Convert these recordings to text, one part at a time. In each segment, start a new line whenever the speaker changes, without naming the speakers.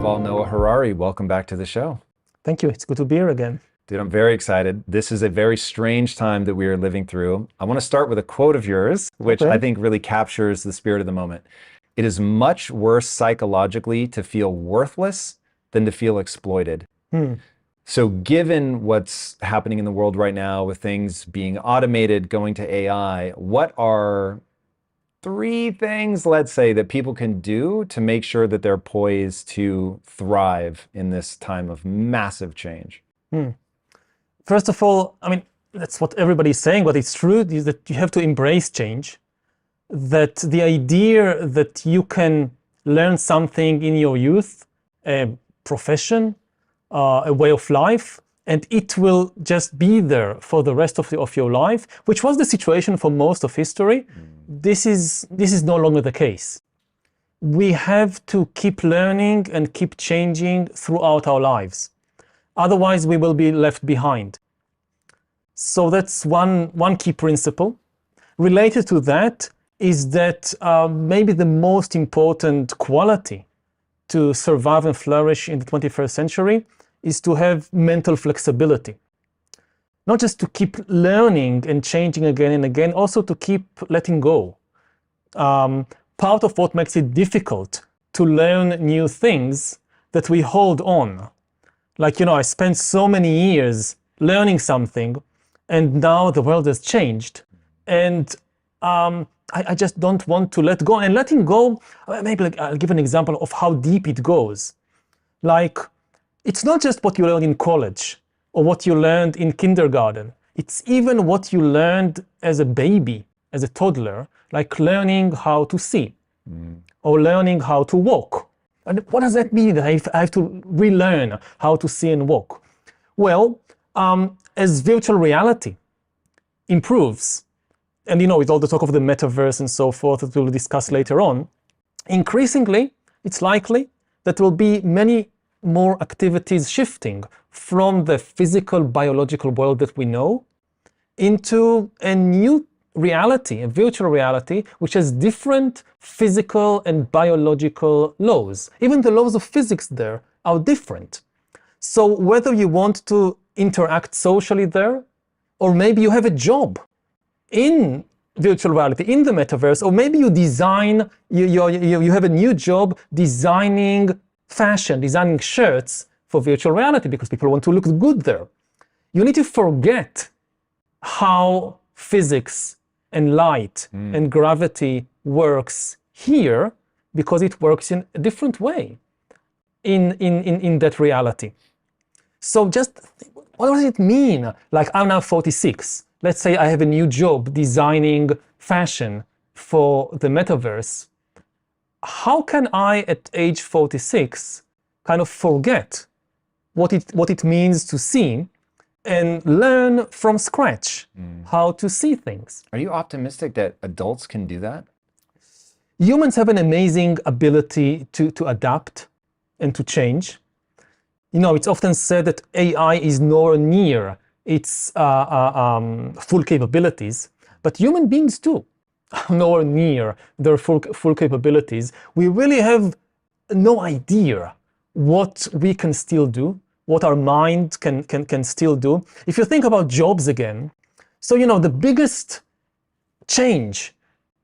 Yuval Noah Harari. Welcome back to the show.
Thank you. It's good to be here again.
Dude, I'm very excited. This is a very strange time that we are living through. I want to start with a quote of yours, which I think really captures the spirit of the moment. It is much worse psychologically to feel worthless than to feel exploited. So given what's happening in the world right now with things being automated, going to AI, what are 3 things, let's say, that people can do to make sure that they're poised to thrive in this time of massive change?
First of all, I mean, that's what everybody's saying, but it's true, is that you have to embrace change. That the idea that you can learn something in your youth, a profession, a way of life, and it will just be there for the rest of your life, which was the situation for most of history. This is no longer the case. We have to keep learning and keep changing throughout our lives. Otherwise, we will be left behind. So that's one key principle. Related to that is that maybe the most important quality to survive and flourish in the 21st century is to have mental flexibility. Not just to keep learning and changing again and again, also to keep letting go. Part of what makes it difficult to learn new things that we hold on. Like, I spent so many years learning something, and now the world has changed. And I just don't want to let go. And letting go, maybe I'll give an example of how deep it goes. Like, it's not just what you learned in college or what you learned in kindergarten. It's even what you learned as a baby, as a toddler, like learning how to see or learning how to walk. And what does that mean, that I have to relearn how to see and walk? Well, as virtual reality improves, and with all the talk of the metaverse and so forth that we'll discuss later on, increasingly, it's likely that there will be many more activities shifting from the physical, biological world that we know into a new reality, a virtual reality, which has different physical and biological laws. Even the laws of physics there are different. So whether you want to interact socially there, or maybe you have a job in virtual reality, in the metaverse, or maybe you design, you have a new job designing fashion, designing shirts for virtual reality because people want to look good there. You need to forget how physics and light and gravity works here, because it works in a different way in that reality. So just, what does it mean? Like, I'm now 46. Let's say I have a new job designing fashion for the metaverse. How can I, at age 46, kind of forget what it means to see and learn from scratch how to see things?
Are you optimistic that adults can do that?
Humans have an amazing ability to adapt and to change. It's often said that AI is nowhere near its full capabilities, but human beings too are nowhere near their full capabilities. We really have no idea what we can still do, what our mind can still do. If you think about jobs again, so the biggest change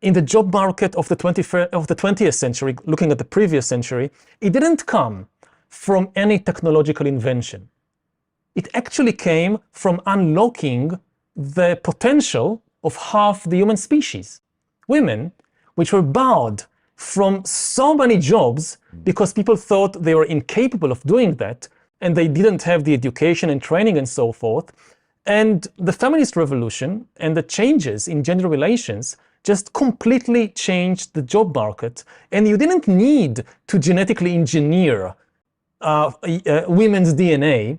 in the job market of the 20th century, looking at the previous century, it didn't come from any technological invention. It actually came from unlocking the potential of half the human species. Women, which were barred from so many jobs because people thought they were incapable of doing that, and they didn't have the education and training and so forth. And the feminist revolution and the changes in gender relations just completely changed the job market. And you didn't need to genetically engineer women's DNA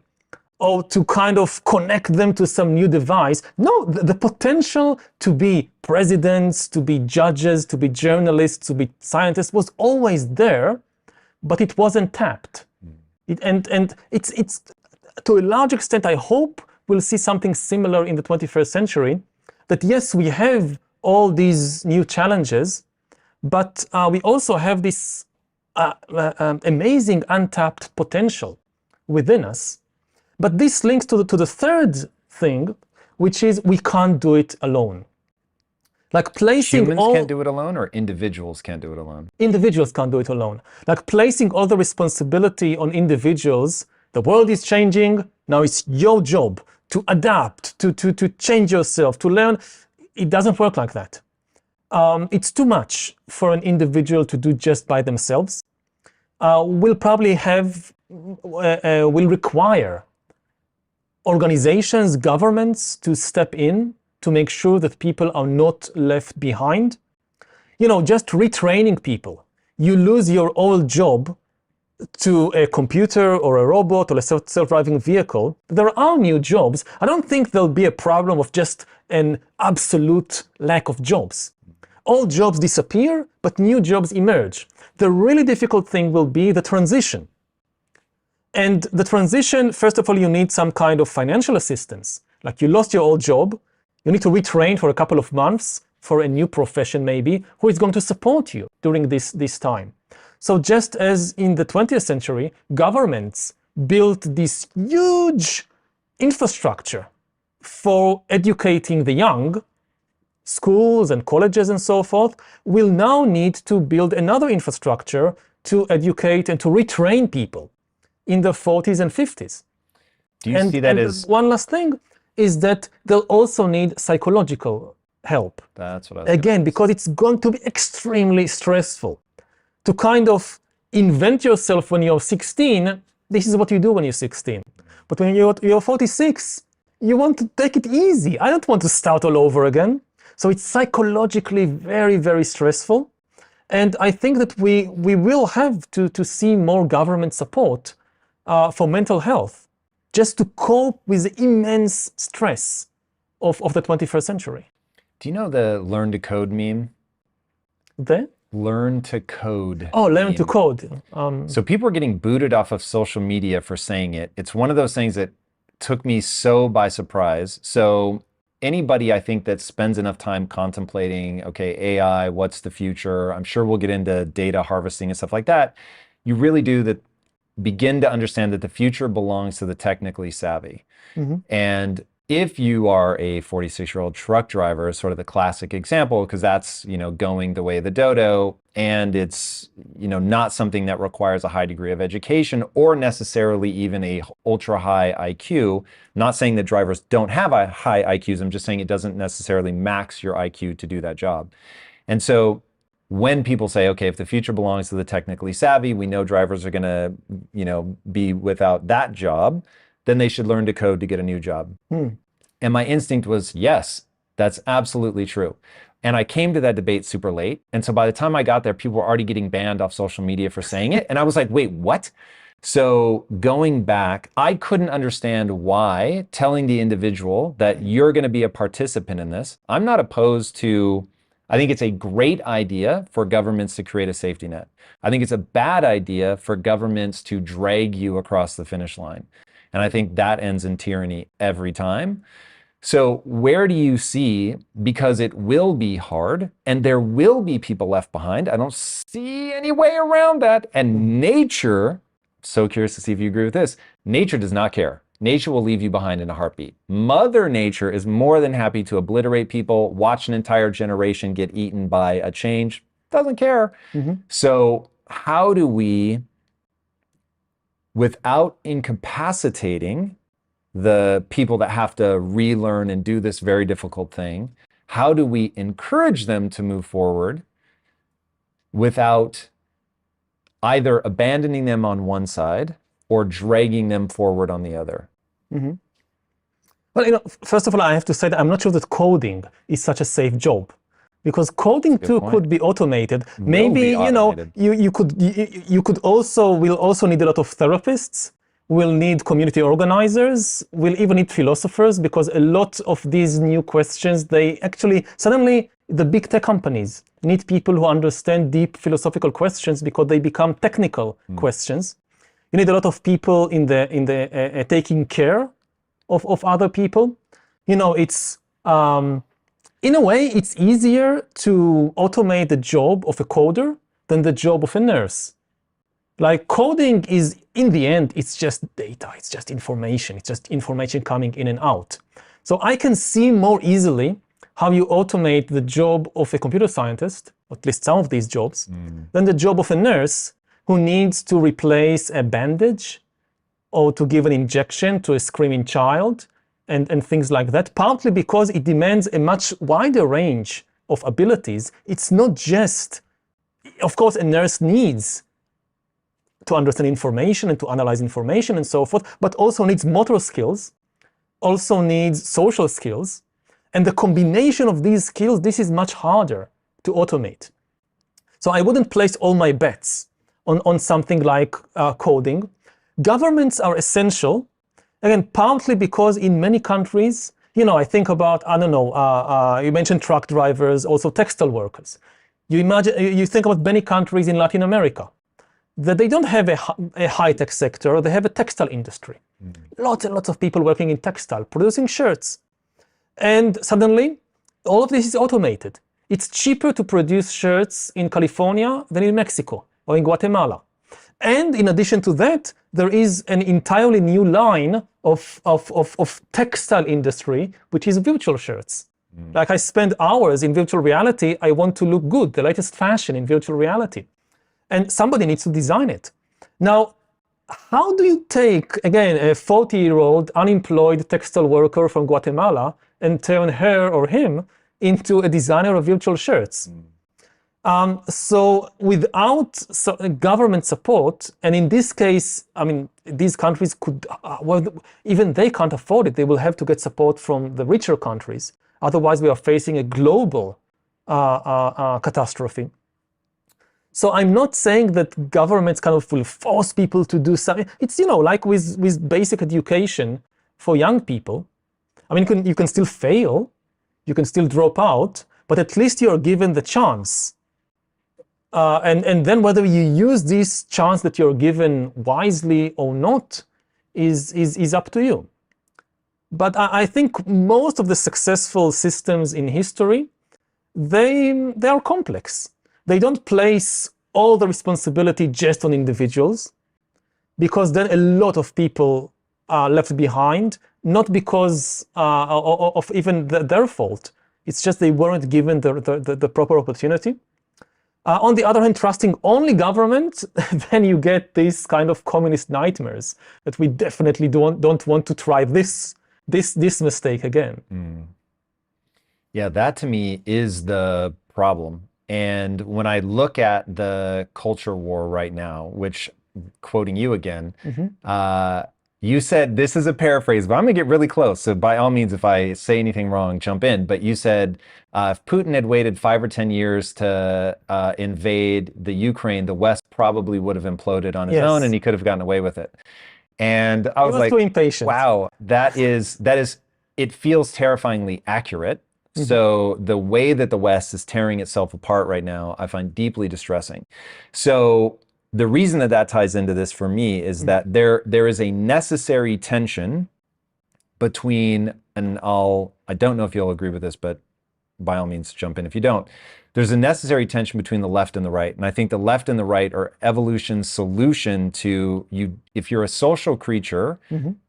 or to kind of connect them to some new device. No, the potential to be presidents, to be judges, to be journalists, to be scientists was always there, but it wasn't tapped. And it's to a large extent, I hope we'll see something similar in the 21st century, that yes, we have all these new challenges, but we also have this amazing untapped potential within us. But this links to the third thing, which is we can't do it alone. Like placing
Humans can't do it alone, or individuals can't do it alone?
Individuals can't do it alone. Like placing all the responsibility on individuals. The world is changing. Now it's your job to adapt, to change yourself, to learn. It doesn't work like that. It's too much for an individual to do just by themselves. Will require organizations, governments to step in to make sure that people are not left behind. Just retraining people. You lose your old job to a computer or a robot or a self-driving vehicle. There are new jobs. I don't think there'll be a problem of just an absolute lack of jobs. All jobs disappear, but new jobs emerge. The really difficult thing will be the transition. And the transition, first of all, you need some kind of financial assistance. Like you lost your old job, you need to retrain for a couple of months for a new profession maybe, who is going to support you during this time. So just as in the 20th century, governments built this huge infrastructure for educating the young, schools and colleges and so forth, will now need to build another infrastructure to educate and to retrain people in the 40s and 50s.
Do you see that as...
One last thing is that they'll also need psychological help.
That's what I was
Again, because it's going to be extremely stressful. To kind of invent yourself when you're 16, this is what you do when you're 16. But when you're 46, you want to take it easy. I don't want to start all over again. So it's psychologically very, very stressful. And I think that we will have to see more government support for mental health, just to cope with the immense stress of the 21st century.
Do you know the learn to code meme?
The?
Learn to code.
Oh, learn to code.
So people are getting booted off of social media for saying it. It's one of those things that took me so by surprise. So anybody, I think, that spends enough time contemplating, okay, AI, what's the future? I'm sure we'll get into data harvesting and stuff like that. You really do begin to understand that the future belongs to the technically savvy.
Mm-hmm.
And if you are a 46-year-old truck driver, sort of the classic example, because that's, going the way of the dodo, and it's, not something that requires a high degree of education or necessarily even a ultra high IQ. Not saying that drivers don't have a high IQs. I'm just saying it doesn't necessarily max your IQ to do that job. And so when people say, okay, if the future belongs to the technically savvy, we know drivers are going to, be without that job, then they should learn to code to get a new job. And my instinct was, yes, that's absolutely true. And I came to that debate super late. And so by the time I got there, people were already getting banned off social media for saying it. And I was like, wait, what? So going back, I couldn't understand why telling the individual that you're going to be a participant in this. I'm not opposed to, I think it's a great idea for governments to create a safety net. I think it's a bad idea for governments to drag you across the finish line. And I think that ends in tyranny every time. So where do you see, because it will be hard and there will be people left behind, I don't see any way around that. And nature, so curious to see if you agree with this, nature does not care. Nature will leave you behind in a heartbeat. Mother Nature is more than happy to obliterate people, watch an entire generation get eaten by a change, doesn't care.
Mm-hmm.
So how do we, without incapacitating the people that have to relearn and do this very difficult thing, how do we encourage them to move forward without either abandoning them on one side or dragging them forward on the other?
Mm-hmm. Well, first of all, I have to say that I'm not sure that coding is such a safe job, because coding too could be automated. Maybe you could also need a lot of therapists. We'll need community organizers. We'll even need philosophers, because a lot of these new questions, they actually suddenly the big tech companies need people who understand deep philosophical questions because they become technical questions. You need a lot of people in the taking care of other people. It's in a way it's easier to automate the job of a coder than the job of a nurse. Like coding is, in the end, it's just data, it's just information coming in and out. So I can see more easily how you automate the job of a computer scientist, or at least some of these jobs, than the job of a nurse who needs to replace a bandage or to give an injection to a screaming child and things like that, partly because it demands a much wider range of abilities. It's not just, of course, a nurse needs to understand information and to analyze information and so forth, but also needs motor skills, also needs social skills. And the combination of these skills, this is much harder to automate. So I wouldn't place all my bets on something like coding. Governments are essential, again, partly because in many countries, I think about, you mentioned truck drivers, also textile workers. You think about many countries in Latin America, that they don't have a high-tech sector, they have a textile industry. Lots and lots of people working in textile, producing shirts. And suddenly, all of this is automated. It's cheaper to produce shirts in California than in Mexico or in Guatemala. And in addition to that, there is an entirely new line of textile industry, which is virtual shirts. Like I spend hours in virtual reality, I want to look good, the latest fashion in virtual reality. And somebody needs to design it. Now, how do you take, again, a 40-year-old unemployed textile worker from Guatemala and turn her or him into a designer of virtual shirts? So without government support, and in this case, these countries could, even they can't afford it. They will have to get support from the richer countries. Otherwise, we are facing a global catastrophe. So I'm not saying that governments kind of will force people to do something. It's, like with basic education for young people. You can still fail, you can still drop out, but at least you're given the chance. And then whether you use this chance that you're given wisely or not is up to you. But I think most of the successful systems in history, they are complex. They don't place all the responsibility just on individuals, because then a lot of people are left behind, not because of even their fault. It's just they weren't given the proper opportunity. On the other hand, trusting only government, then you get these kind of communist nightmares that we definitely don't want to try this mistake again.
Yeah, that to me is the problem. And when I look at the culture war right now, which, quoting you again, you said, this is a paraphrase, but I'm gonna get really close. So by all means, if I say anything wrong, jump in. But you said, if Putin had waited 5 or 10 years to invade the Ukraine, the West probably would have imploded on his own and he could have gotten away with it. And I was like,
too impatient.
Wow, that is, it feels terrifyingly accurate. So the way that the West is tearing itself apart right now, I find deeply distressing. So the reason that ties into this for me is that there is a necessary tension between, and I don't know if you'll agree with this, but by all means jump in if you don't. There's a necessary tension between the left and the right. And I think the left and the right are evolution's solution to you. If you're a social creature,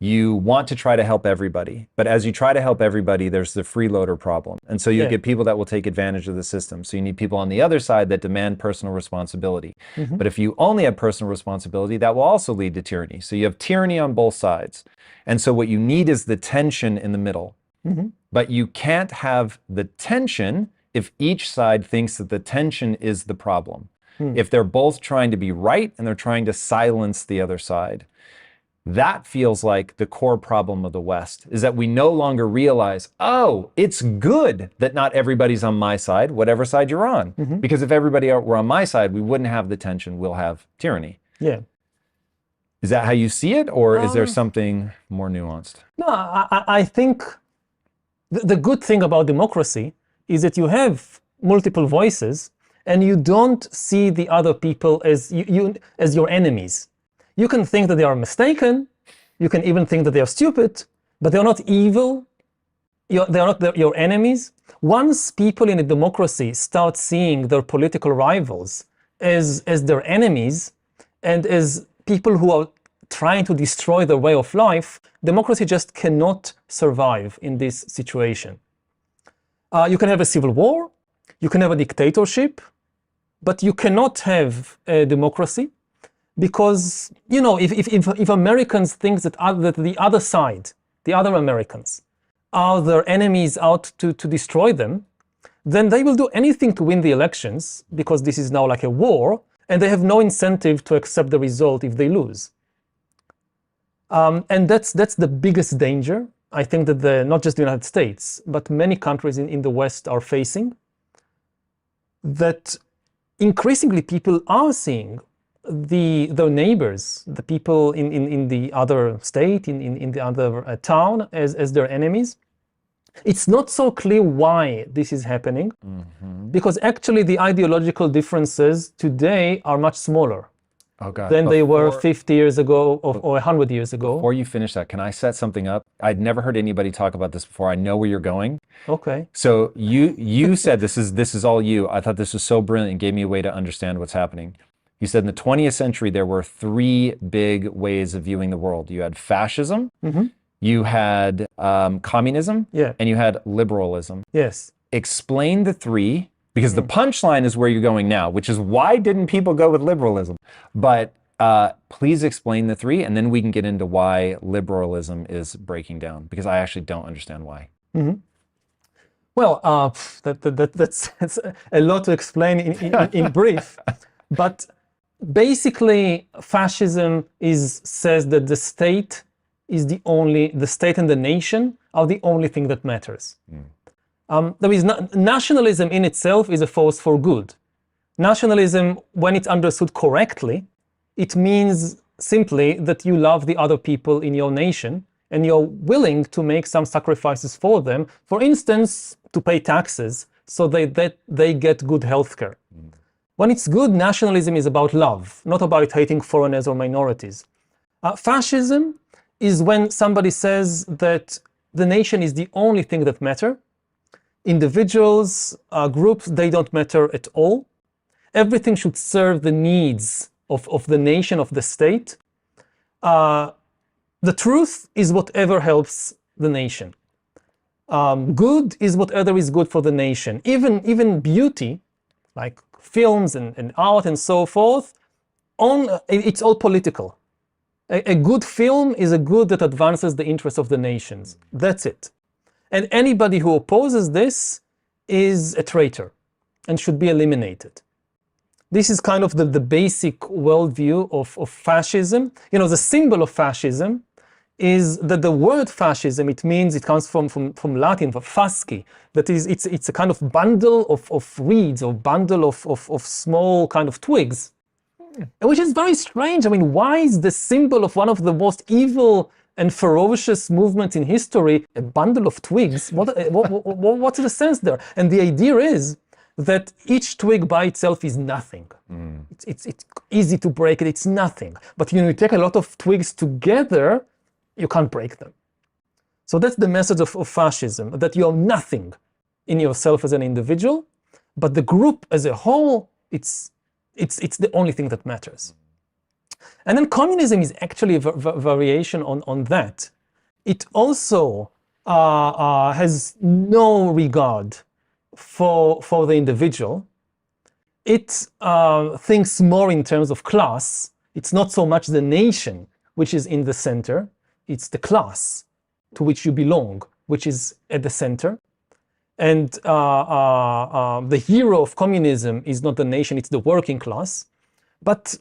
you want to try to help everybody. But as you try to help everybody, there's the freeloader problem. And so you get people that will take advantage of the system. So you need people on the other side that demand personal responsibility. But if you only have personal responsibility, that will also lead to tyranny. So you have tyranny on both sides. And so what you need is the tension in the middle. But you can't have the tension if each side thinks that the tension is the problem. If they're both trying to be right and they're trying to silence the other side. That feels like the core problem of the West, is that we no longer realize, oh, it's good that not everybody's on my side, whatever side you're on. Because if everybody were on my side, we wouldn't have the tension, we'll have tyranny.
Yeah.
Is that how you see it, or is there something more nuanced?
No, I think the good thing about democracy is that you have multiple voices and you don't see the other people as as your enemies. You can think that they are mistaken, you can even think that they are stupid, but they're not evil, they're not your enemies. Once people in a democracy start seeing their political rivals as their enemies, And as people who are trying to destroy their way of life, democracy just cannot survive in this situation. You can have a civil war, you can have a dictatorship, but you cannot have a democracy because, you know, if Americans think that the other side, the other Americans, are their enemies out to destroy them, then they will do anything to win the elections because this is now like a war, and they have no incentive to accept the result if they lose. And that's the biggest danger, I think, that not just the United States, but many countries in the West are facing, that increasingly people are seeing their neighbors, the people in the other state, in the other town, as their enemies. It's not so clear why this is happening, because actually the ideological differences today are much smaller than they were 50 years ago or 100 years ago.
Before you finish that, can I set something up? I'd never heard anybody talk about this before. I know where you're going.
Okay.
So you said this is all you. I thought this was so brilliant and gave me a way to understand what's happening. You said in the 20th century, there were three big ways of viewing the world. You had fascism, you had communism, and you had liberalism.
Yes.
Explain the three, because the punchline is where you're going now, which is why didn't people go with liberalism? But please explain the three, and then we can get into why liberalism is breaking down, because I actually don't understand why.
Well, that's a lot to explain in brief, but basically fascism says that the state and the nation are the only thing that matters. Nationalism in itself is a force for good. Nationalism, when it's understood correctly, it means simply that you love the other people in your nation and you're willing to make some sacrifices for them, for instance, to pay taxes so that they get good healthcare. When it's good, nationalism is about love, not about hating foreigners or minorities. Fascism is when somebody says that the nation is the only thing that matters. Individuals, groups, they don't matter at all. Everything should serve the needs of the nation, of the state. The truth is whatever helps the nation. Good is whatever is good for the nation. Even beauty, like films and art and so forth, it's all political. A good film is a good that advances the interests of the nations. That's it. And anybody who opposes this is a traitor and should be eliminated. This is kind of the basic worldview of fascism. You know, the symbol of fascism is that the word fascism, it comes from Latin, for fasci. That is, it's a kind of bundle of reeds or bundle of small kind of twigs, which is very strange. I mean, why is the symbol of one of the most evil and ferocious movements in history a bundle of twigs? What's the sense there? And the idea is that each twig by itself is nothing. It's easy to break it, it's nothing. But when you take a lot of twigs together, you can't break them. So that's the message of fascism, that you're nothing in yourself as an individual, but the group as a whole, it's the only thing that matters. And then communism is actually a variation on that. It also has no regard for the individual. It thinks more in terms of class. It's not so much the nation which is in the center, it's the class to which you belong, which is at the center. And the hero of communism is not the nation, it's the working class. But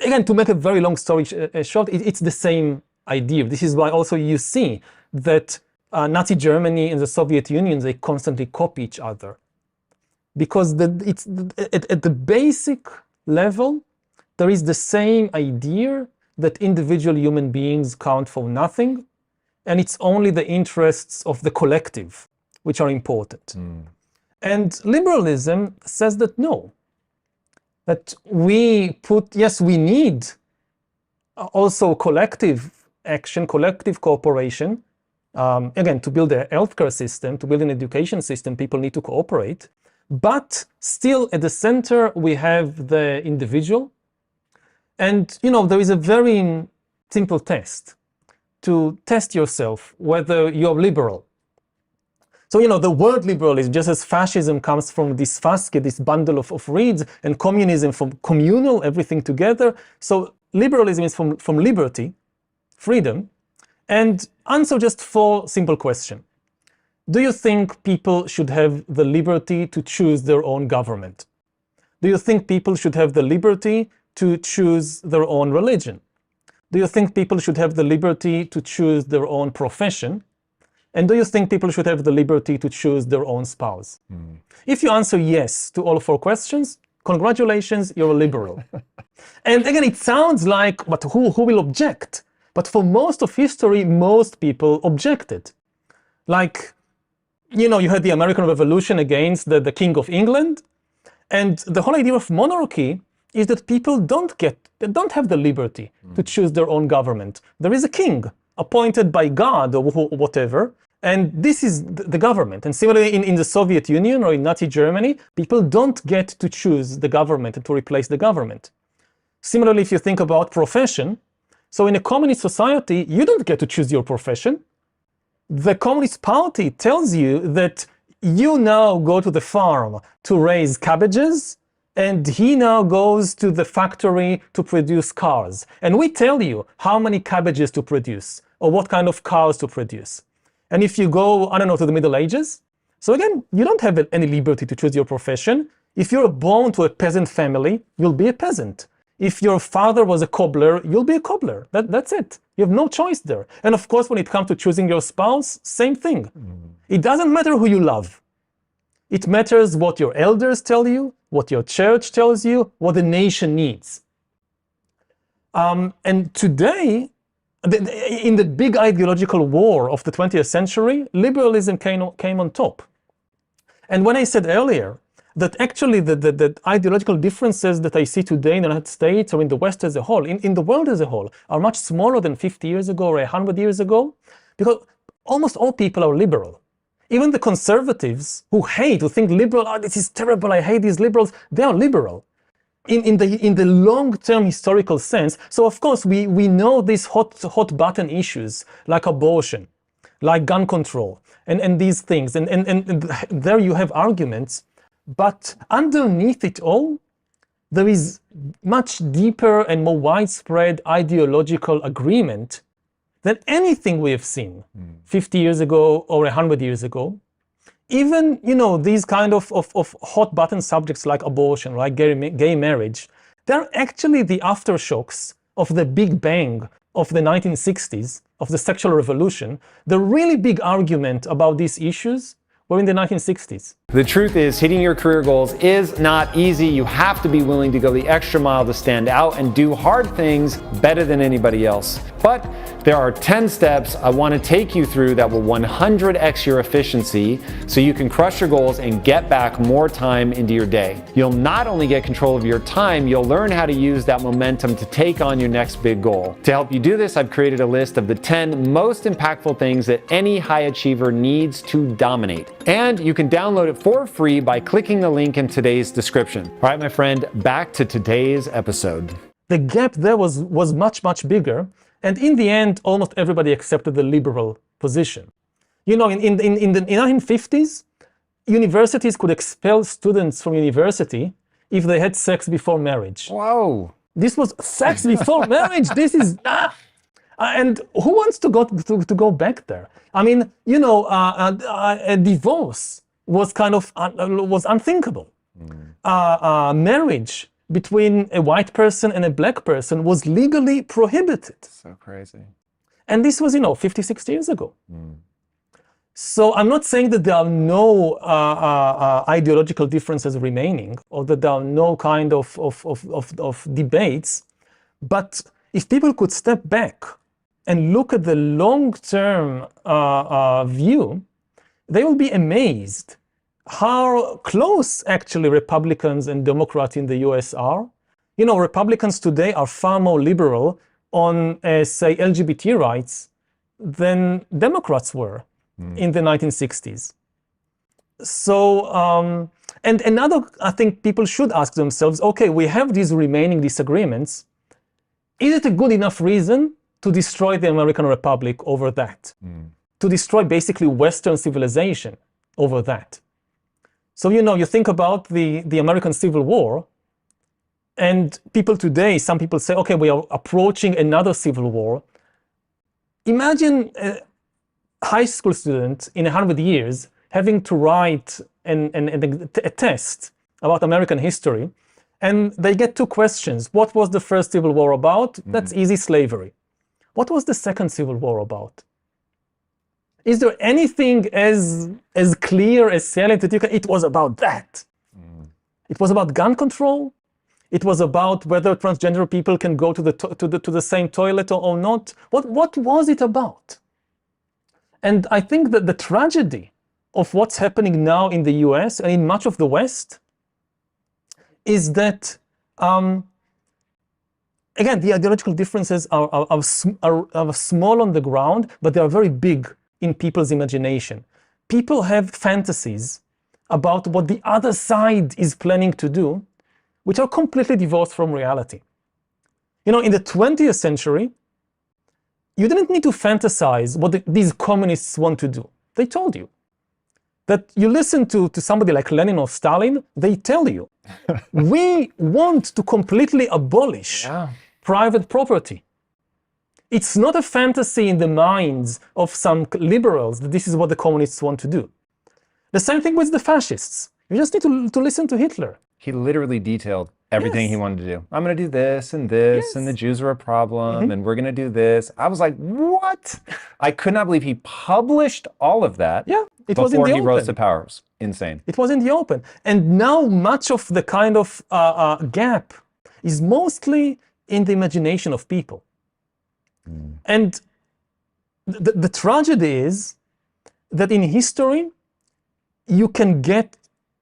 again, to make a very long story short, it's the same idea. This is why also you see that Nazi Germany and the Soviet Union, they constantly copy each other. Because at the basic level, there is the same idea that individual human beings count for nothing, and it's only the interests of the collective which are important. And liberalism says that no, that we need also collective action, collective cooperation. Again, to build a healthcare system, to build an education system, people need to cooperate. But still at the center, we have the individual. And, there is a very simple test to test yourself whether you're liberal. So, the word liberal is just as fascism comes from this fascia, this bundle of reeds, and communism from communal, everything together. So liberalism is from liberty, freedom, and answer just 4 simple questions. Do you think people should have the liberty to choose their own government? Do you think people should have the liberty to choose their own religion? Do you think people should have the liberty to choose their own profession? And do you think people should have the liberty to choose their own spouse? If you answer yes to all 4 questions, congratulations, you're a liberal. And again, it sounds like, but who will object? But for most of history, most people objected. Like, you had the American Revolution against the King of England. And the whole idea of monarchy is that people don't have the liberty to choose their own government. There is a king appointed by God or whatever, and this is the government. And similarly in the Soviet Union or in Nazi Germany, people don't get to choose the government and to replace the government. Similarly, if you think about profession, so in a communist society, you don't get to choose your profession. The Communist Party tells you that you now go to the farm to raise cabbages, and he now goes to the factory to produce cars. And we tell you how many cabbages to produce or what kind of cars to produce. And if you go, I don't know, to the Middle Ages, so again, you don't have any liberty to choose your profession. If you're born to a peasant family, you'll be a peasant. If your father was a cobbler, you'll be a cobbler. That's it. You have no choice there. And of course, when it comes to choosing your spouse, same thing. It doesn't matter who you love. It matters what your elders tell you, what your church tells you, what the nation needs. And today, in the big ideological war of the 20th century, liberalism came on top. And when I said earlier that actually the ideological differences that I see today in the United States or in the West as a whole, in the world as a whole, are much smaller than 50 years ago or 100 years ago, because almost all people are liberal. Even the conservatives who think liberal, this is terrible, I hate these liberals, they are liberal. In the long-term historical sense. So of course we know these hot button issues like abortion, like gun control, and these things, and there you have arguments, but underneath it all, there is much deeper and more widespread ideological agreement than anything we have seen 50 years ago or 100 years ago. Even, these kind of hot button subjects like abortion, like gay marriage, they're actually the aftershocks of the Big Bang of the 1960s, of the sexual revolution. The really big argument about these issues were in the 1960s.
The truth is, hitting your career goals is not easy. You have to be willing to go the extra mile to stand out and do hard things better than anybody else. But there are 10 steps I want to take you through that will 100x your efficiency so you can crush your goals and get back more time into your day. You'll not only get control of your time, you'll learn how to use that momentum to take on your next big goal. To help you do this, I've created a list of the 10 most impactful things that any high achiever needs to dominate. And you can download it for free by clicking the link in today's description. All right, my friend, back to today's episode.
The gap there was much, much bigger. And in the end, almost everybody accepted the liberal position. In the 1950s, universities could expel students from university if they had sex before marriage.
Whoa.
This was sex before marriage. This is... and who wants to go back there? I mean, a divorce was kind of was unthinkable. Marriage between a white person and a black person was legally prohibited.
So crazy.
And this was, 50, 60 years ago. So I'm not saying that there are no ideological differences remaining or that there are no kind of debates, but if people could step back and look at the long-term view, they will be amazed how close actually Republicans and Democrats in the US are. Republicans today are far more liberal on, say, LGBT rights than Democrats were in the 1960s. So, and another, I think people should ask themselves, okay, we have these remaining disagreements. is it a good enough reason to destroy the American Republic over that? To destroy basically Western civilization over that? So, you think about the American Civil War, and people today, some people say, okay, we are approaching another civil war. Imagine a high school student in 100 years having to write a test about American history, and they get two questions. What was the first civil war about? That's easy, slavery. What was the second civil war about? Is there anything as clear as saying that it was about that? It was about gun control. It was about whether transgender people can go to the same toilet or not. What was it about? And I think that the tragedy of what's happening now in the US and in much of the West is that, again, the ideological differences are small on the ground, but they are very big in people's imagination. People have fantasies about what the other side is planning to do, which are completely divorced from reality. In the 20th century, you didn't need to fantasize what these communists want to do. They told you. That you listen to somebody like Lenin or Stalin, they tell you, we want to completely abolish private property. It's not a fantasy in the minds of some liberals that this is what the communists want to do. The same thing with the fascists. You just need to listen to Hitler.
He literally detailed everything he wanted to do. I'm going to do this and this, and the Jews are a problem, and we're going to do this. I was like, what? I could not believe he published all of that before he rose to power. Insane.
It was in the open. And now much of the kind of gap is mostly in the imagination of people. And the tragedy is that in history, you can get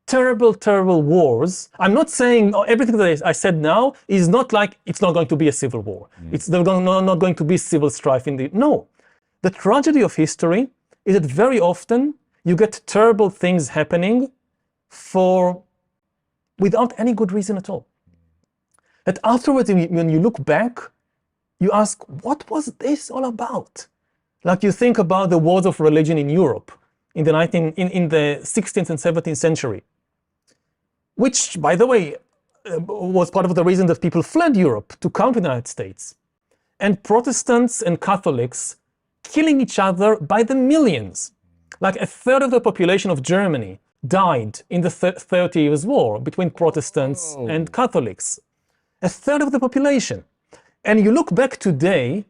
terrible, terrible wars. I'm not saying everything that I said now is not like it's not going to be a civil war. It's not going to be civil strife in the... No. The tragedy of history is that very often you get terrible things happening without any good reason at all. That afterwards, when you look back, you ask, what was this all about? Like you think about the wars of religion in Europe in the 16th and 17th century, which, by the way, was part of the reason that people fled Europe to come to the United States. And Protestants and Catholics killing each other by the millions. Like a third of the population of Germany died in the 30 Years' War between Protestants and Catholics. A third of the population. And you look back today,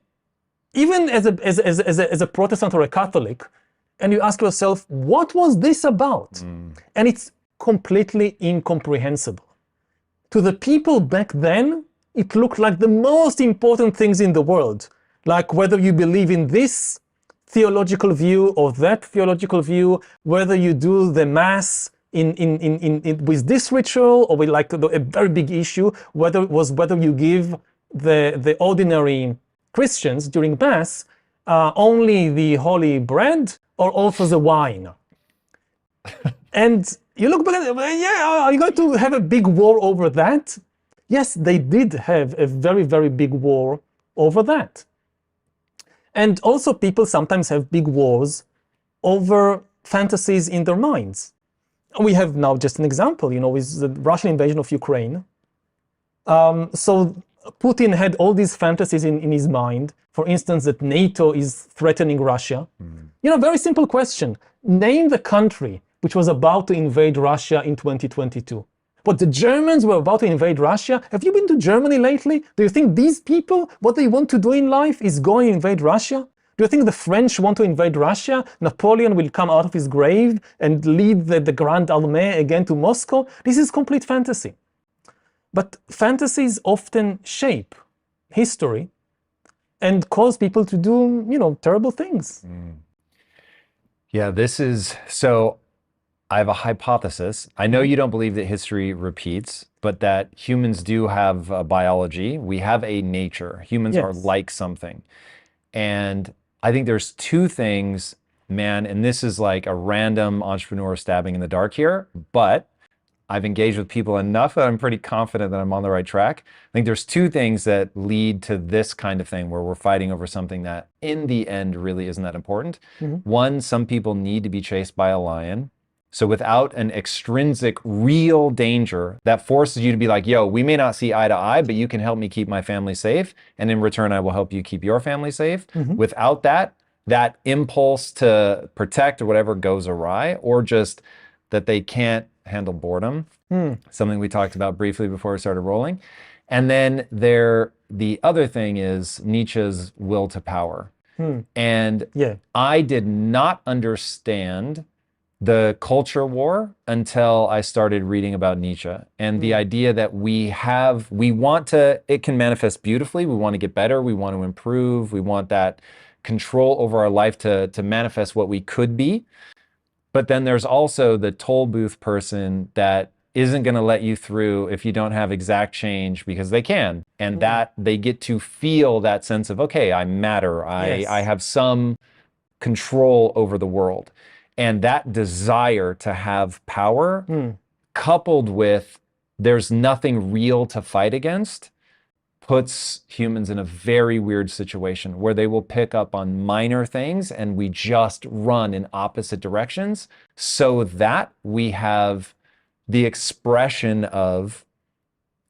even as a Protestant or a Catholic, and you ask yourself, what was this about? And it's completely incomprehensible. To the people back then, it looked like the most important things in the world. Like whether you believe in this theological view or that theological view, whether you do the Mass with this ritual or with like a very big issue, whether you give the ordinary Christians during Mass only the holy bread or also the wine. And you look back at it, are you going to have a big war over that? Yes, they did have a very, very big war over that. And also people sometimes have big wars over fantasies in their minds. We have now just an example, with the Russian invasion of Ukraine. So Putin had all these fantasies in his mind. For instance, that NATO is threatening Russia. Very simple question. Name the country which was about to invade Russia in 2022. But the Germans were about to invade Russia. Have you been to Germany lately? Do you think these people, what they want to do in life is go and invade Russia? Do you think the French want to invade Russia? Napoleon will come out of his grave and lead the Grand Armée again to Moscow? This is complete fantasy. But fantasies often shape history and cause people to do, terrible things.
Yeah, so I have a hypothesis. I know you don't believe that history repeats, but that humans do have biology. We have a nature. Humans are like something. And I think there's two things, man, and this is like a random entrepreneur stabbing in the dark here, but I've engaged with people enough that I'm pretty confident that I'm on the right track. I think there's two things that lead to this kind of thing where we're fighting over something that in the end really isn't that important. One, some people need to be chased by a lion. So without an extrinsic real danger that forces you to be like, yo, we may not see eye to eye, but you can help me keep my family safe. And in return, I will help you keep your family safe. Without that, that impulse to protect or whatever goes awry, or just that they can't handle boredom, something we talked about briefly before we started rolling. And then the other thing is Nietzsche's will to power. And I did not understand the culture war until I started reading about Nietzsche and the idea that it can manifest beautifully. We want to get better. We want to improve. We want that control over our life to manifest what we could be. But then there's also the toll booth person that isn't going to let you through if you don't have exact change, because they can. And that they get to feel that sense of, okay, I matter. I have some control over the world. And that desire to have power, coupled with there's nothing real to fight against, puts humans in a very weird situation where they will pick up on minor things and we just run in opposite directions so that we have the expression of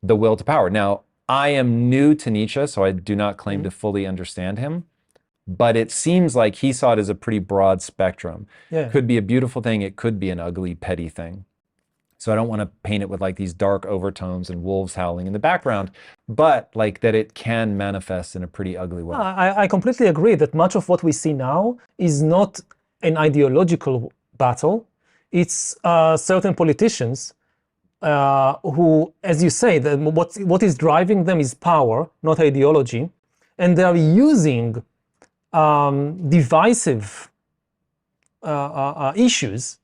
the will to power. Now, I am new to Nietzsche, so I do not claim to fully understand him. But it seems like he saw it as a pretty broad spectrum. It could be a beautiful thing. It could be an ugly, petty thing. So I don't want to paint it with like these dark overtones and wolves howling in the background, but like that it can manifest in a pretty ugly way.
I completely agree that much of what we see now is not an ideological battle. It's certain politicians who, as you say, what is driving them is power, not ideology. And they are using divisive issues.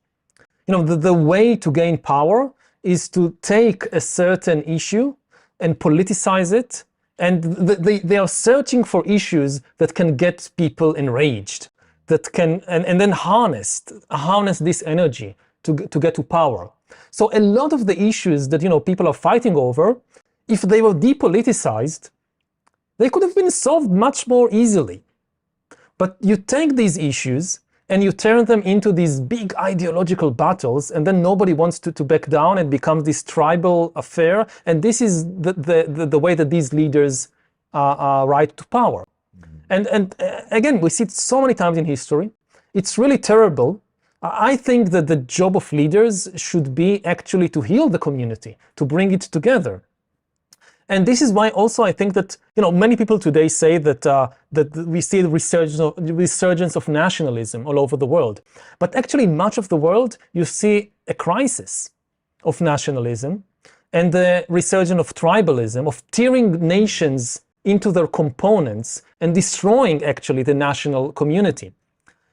The way to gain power is to take a certain issue and politicize it, and they are searching for issues that can get people enraged, that can and then harness this energy to get to power. So a lot of the issues that people are fighting over, if they were depoliticized, they could have been solved much more easily. But you take these issues and you turn them into these big ideological battles, and then nobody wants to back down. It becomes this tribal affair, and this is the way that these leaders ride to power. And again, we see it so many times in history. It's really terrible. I think that the job of leaders should be actually to heal the community, to bring it together. And this is why also I think that many people today say that that we see the resurgence of nationalism all over the world. But actually, in much of the world, you see a crisis of nationalism and the resurgence of tribalism, of tearing nations into their components and destroying actually the national community.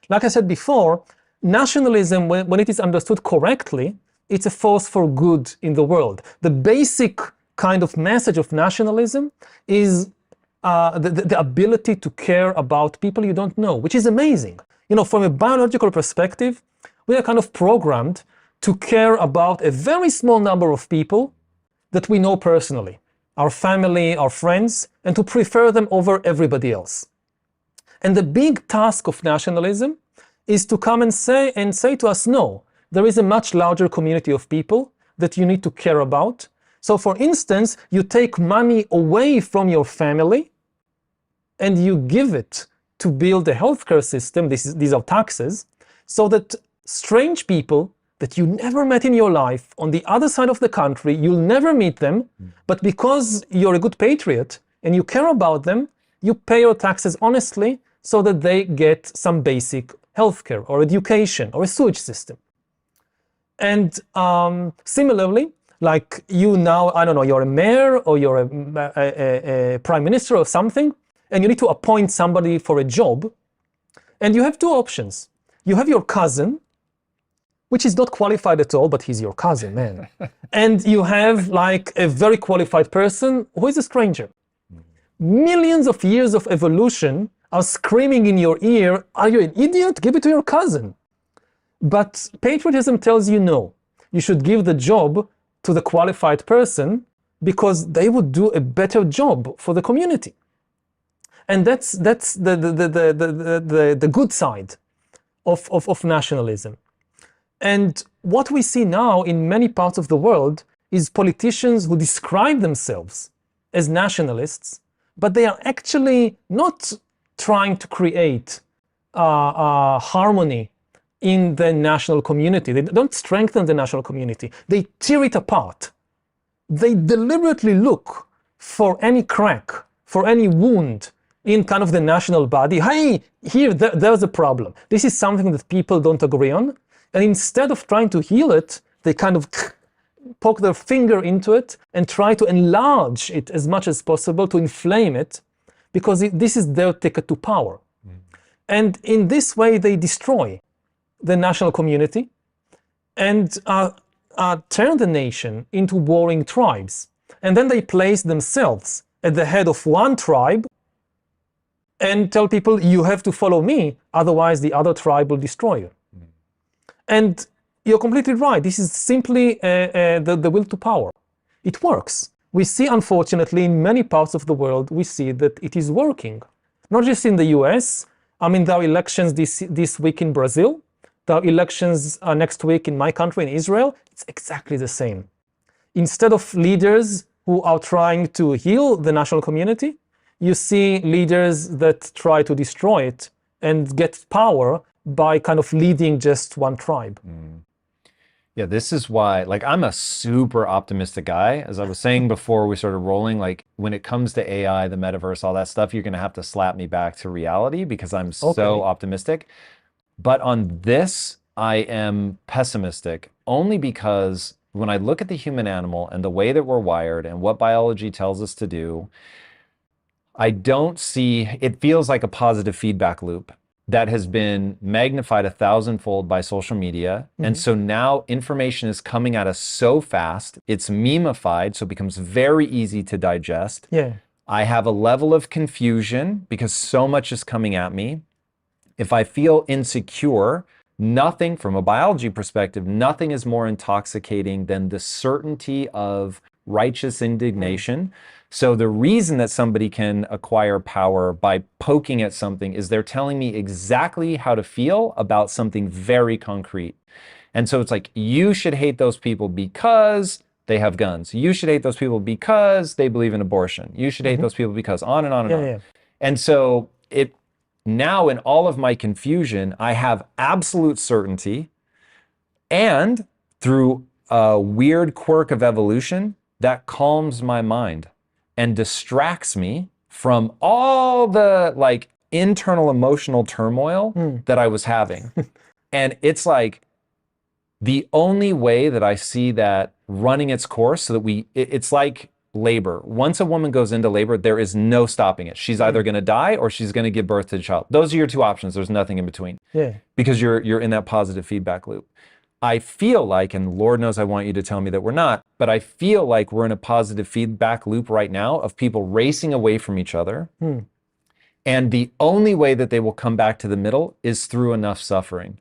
Like I said before, nationalism, when it is understood correctly, it's a force for good in the world. The basic kind of message of nationalism is the ability to care about people you don't know, which is amazing. From a biological perspective, we are kind of programmed to care about a very small number of people that we know personally, our family, our friends, and to prefer them over everybody else. And the big task of nationalism is to come and say to us, no, there is a much larger community of people that you need to care about. So for instance, you take money away from your family and you give it to build a healthcare system, these are taxes, so that strange people that you never met in your life on the other side of the country, you'll never meet them, but because you're a good patriot and you care about them, you pay your taxes honestly so that they get some basic healthcare or education or a sewage system. And similarly, like you now, I don't know, you're a mayor or you're a prime minister or something, and you need to appoint somebody for a job, and you have two options. You have your cousin, which is not qualified at all, but he's your cousin, man. And you have like a very qualified person who is a stranger. Millions of years of evolution are screaming in your ear, are you an idiot? Give it to your cousin. But patriotism tells you no. You should give the job to the qualified person because they would do a better job for the community. And that's the good side of nationalism. And what we see now in many parts of the world is politicians who describe themselves as nationalists, but they are actually not trying to create harmony in the national community. They don't strengthen the national community. They tear it apart. They deliberately look for any crack, for any wound in kind of the national body. Hey, there's a problem. This is something that people don't agree on. And instead of trying to heal it, they kind of poke their finger into it and try to enlarge it as much as possible, to inflame it, because this is their ticket to power. And in this way, they destroy the national community and turn the nation into warring tribes. And then they place themselves at the head of one tribe and tell people, you have to follow me, otherwise the other tribe will destroy you. And you're completely right. This is simply the will to power. It works. We see, unfortunately, in many parts of the world, we see that it is working. Not just in the US. I mean, there are elections this week in Brazil. There are elections next week in my country, in Israel. It's exactly the same. Instead of leaders who are trying to heal the national community, you see leaders that try to destroy it and get power by kind of leading just one tribe.
Yeah, this is why, like, I'm a super optimistic guy. As I was saying before we started rolling, like, when it comes to AI, the metaverse, all that stuff, you're going to have to slap me back to reality because I'm so optimistic. But on this, I am pessimistic only because when I look at the human animal and the way that we're wired and what biology tells us to do, I don't see, it feels like a positive feedback loop that has been magnified 1,000-fold by social media. And so now information is coming at us so fast, it's memeified, so it becomes very easy to digest.
Yeah.
I have a level of confusion because so much is coming at me. If I feel insecure, nothing, from a biology perspective, nothing is more intoxicating than the certainty of righteous indignation. So the reason that somebody can acquire power by poking at something is they're telling me exactly how to feel about something very concrete. And so it's like, you should hate those people because they have guns. You should hate those people because they believe in abortion. You should hate those people because on and on and on.
Yeah.
And so now in all of my confusion, I have absolute certainty, and through a weird quirk of evolution, that calms my mind and distracts me from all the like internal emotional turmoil that I was having. And it's like the only way that I see that running its course, so that it's like labor. Once a woman goes into labor, there is no stopping it. She's either going to die or she's going to give birth to the child. Those are your two options. There's nothing in between.
Yeah.
Because you're in that positive feedback loop. I feel like, and Lord knows I want you to tell me that we're not, but I feel like we're in a positive feedback loop right now of people racing away from each other. And the only way that they will come back to the middle is through enough suffering.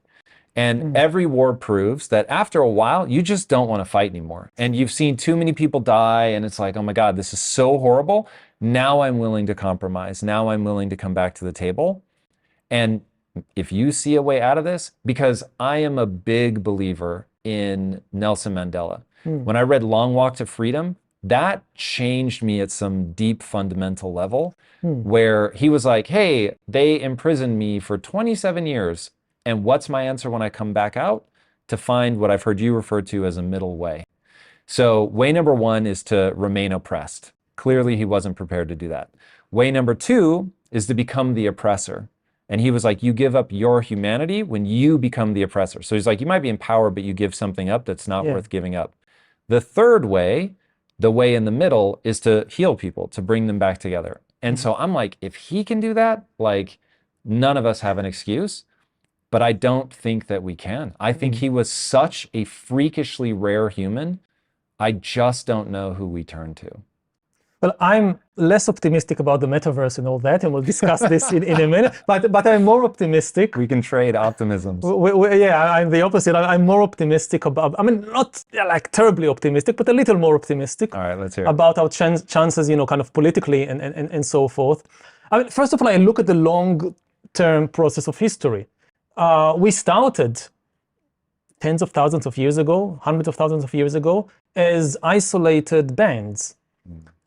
And every war proves that after a while, you just don't want to fight anymore. And you've seen too many people die, and it's like, oh my God, this is so horrible. Now I'm willing to compromise. Now I'm willing to come back to the table. And if you see a way out of this, because I am a big believer in Nelson Mandela. When I read Long Walk to Freedom, that changed me at some deep fundamental level, where he was like, hey, they imprisoned me for 27 years. And what's my answer when I come back out? To find what I've heard you refer to as a middle way. So way number one is to remain oppressed. Clearly, he wasn't prepared to do that. Way number two is to become the oppressor. And he was like, you give up your humanity when you become the oppressor. So he's like, you might be in power, but you give something up that's not worth giving up. The third way, the way in the middle, is to heal people, to bring them back together. And so I'm like, if he can do that, like, none of us have an excuse. But I don't think that we can. I think he was such a freakishly rare human. I just don't know who we turn to.
Well, I'm less optimistic about the metaverse and all that, and we'll discuss this in a minute. But I'm more optimistic.
We can trade optimisms.
Yeah, I'm the opposite. I'm more optimistic about. I mean, not like terribly optimistic, but a little more optimistic.
All right, let's hear it.
About our chances, kind of politically and so forth. I mean, first of all, I look at the long-term process of history. We started tens of thousands of years ago, hundreds of thousands of years ago, as isolated bands.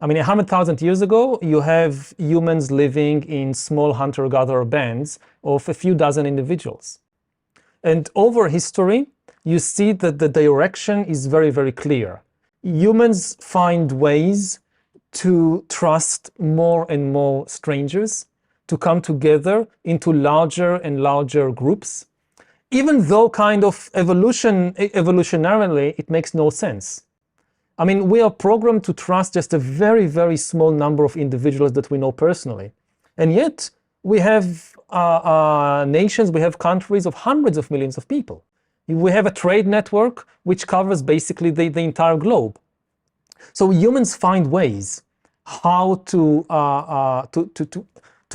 I mean, 100,000 years ago, you have humans living in small hunter-gatherer bands of a few dozen individuals. And over history, you see that the direction is very, very clear. Humans find ways to trust more and more strangers, to come together into larger and larger groups, even though kind of evolutionarily, it makes no sense. I mean, we are programmed to trust just a very, very small number of individuals that we know personally. And yet, we have nations, we have countries of hundreds of millions of people. We have a trade network which covers basically the entire globe. So humans find ways how to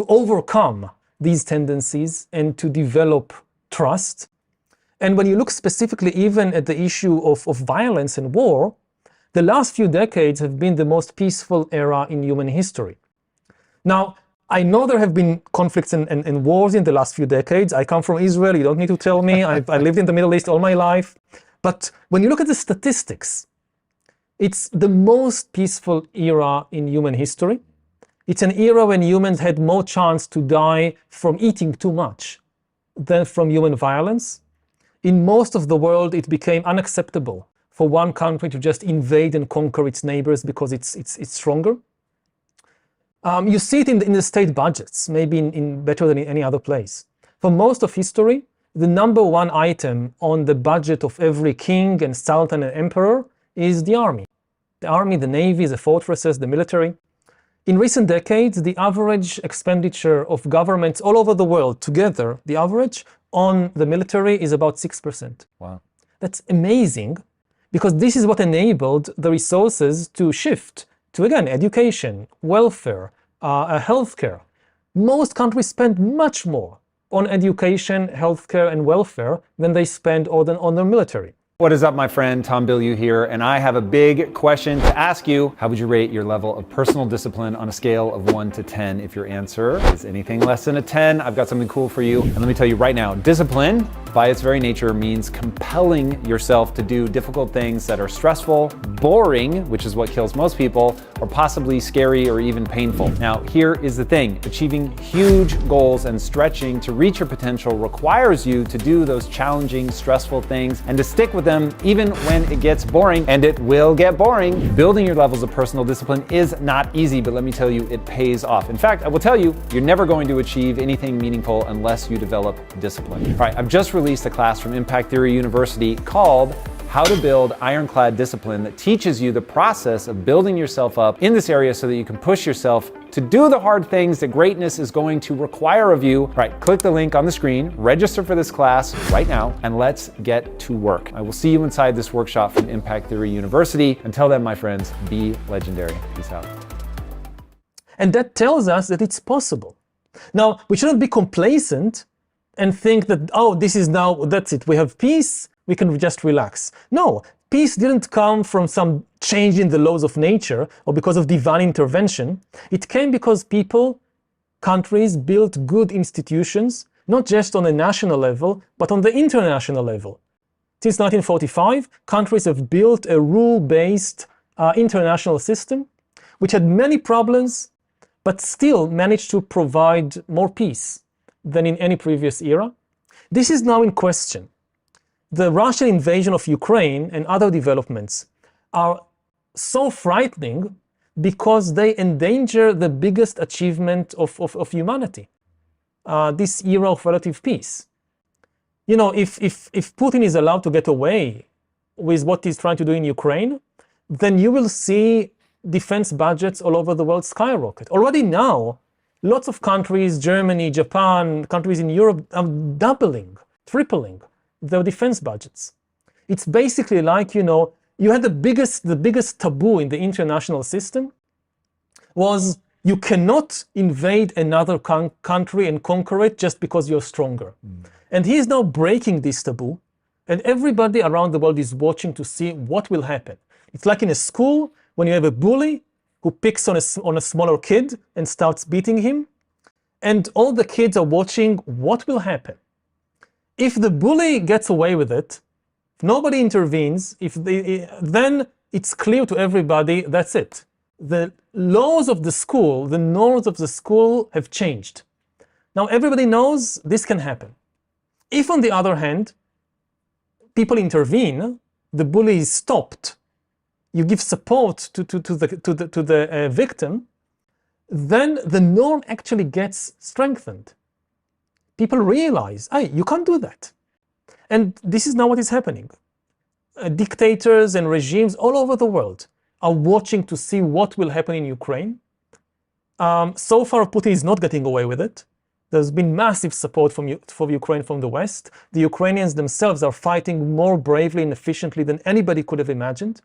overcome these tendencies and to develop trust. And when you look specifically even at the issue of violence and war, the last few decades have been the most peaceful era in human history. Now, I know there have been conflicts and wars in the last few decades. I come from Israel, you don't need to tell me. I lived in the Middle East all my life. But when you look at the statistics, it's the most peaceful era in human history. It's an era when humans had more chance to die from eating too much than from human violence. In most of the world, it became unacceptable for one country to just invade and conquer its neighbors because it's stronger. You see it in the state budgets, maybe in better than in any other place. For most of history, the number one item on the budget of every king and sultan and emperor is the army. The army, the navy, the fortresses, the military. In recent decades, the average expenditure of governments all over the world together, the average on the military is about 6%.
Wow.
That's amazing, because this is what enabled the resources to shift to, again, education, welfare, healthcare. Most countries spend much more on education, healthcare, and welfare than they spend on their military.
What is up, my friend? Tom Bilyeu here, and I have a big question to ask you. How would you rate your level of personal discipline on a scale of 1 to 10? If your answer is anything less than a 10, I've got something cool for you. And let me tell you right now, discipline, by its very nature, means compelling yourself to do difficult things that are stressful, boring, which is what kills most people, or possibly scary or even painful. Now, here is the thing. Achieving huge goals and stretching to reach your potential requires you to do those challenging, stressful things and to stick with them even when it gets boring, and it will get boring. Building your levels of personal discipline is not easy, but let me tell you, it pays off. In fact, I will tell you, you're never going to achieve anything meaningful unless you develop discipline. All right, I've just released a class from Impact Theory University called How to Build Ironclad Discipline that teaches you the process of building yourself up in this area so that you can push yourself to do the hard things that greatness is going to require of you. All right, click the link on the screen, register for this class right now, and let's get to work. I will see you inside this workshop from Impact Theory University. Until then, my friends, be legendary. Peace out.
And that tells us that it's possible. Now, we shouldn't be complacent and think that, oh, this is now, that's it. We have peace, we can just relax. No, peace didn't come from some change in the laws of nature or because of divine intervention. It came because people, countries built good institutions, not just on a national level, but on the international level. Since 1945, countries have built a rule-based international system, which had many problems, but still managed to provide more peace than in any previous era. This is now in question. The Russian invasion of Ukraine and other developments are so frightening because they endanger the biggest achievement of humanity, this era of relative peace. You know, if Putin is allowed to get away with what he's trying to do in Ukraine, then you will see defense budgets all over the world skyrocket. Already now, lots of countries, Germany, Japan, countries in Europe are doubling, tripling their defense budgets. It's basically like, you know, you had the biggest taboo in the international system, was you cannot invade another country and conquer it just because you're stronger. And he is now breaking this taboo, and everybody around the world is watching to see what will happen. It's like in a school when you have a bully who picks on a smaller kid and starts beating him, and all the kids are watching what will happen. If the bully gets away with it, nobody intervenes, then it's clear to everybody that's it. The laws of the school, the norms of the school have changed. Now everybody knows this can happen. If on the other hand, people intervene, the bully is stopped, you give support to the victim, then the norm actually gets strengthened. People realize, hey, you can't do that. And this is now what is happening. Dictators and regimes all over the world are watching to see what will happen in Ukraine. So far, Putin is not getting away with it. There's been massive support for Ukraine from the West. The Ukrainians themselves are fighting more bravely and efficiently than anybody could have imagined.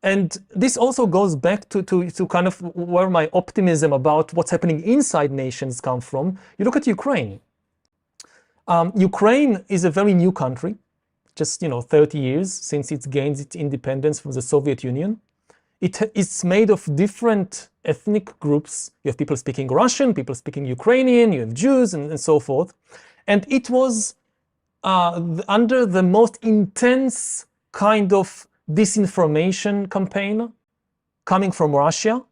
And this also goes back to kind of where my optimism about what's happening inside nations come from. You look at Ukraine. Ukraine is a very new country, just 30 years since it gained its independence from the Soviet Union. It's made of different ethnic groups. You have people speaking Russian, people speaking Ukrainian, you have Jews, and so forth. And it was under the most intense kind of disinformation campaign coming from Russia,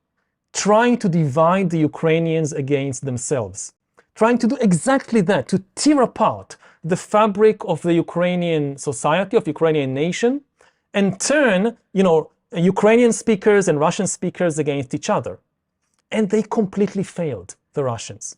trying to divide the Ukrainians against themselves, trying to do exactly that, to tear apart the fabric of the Ukrainian society, of Ukrainian nation, and turn, Ukrainian speakers and Russian speakers against each other. And they completely failed, the Russians.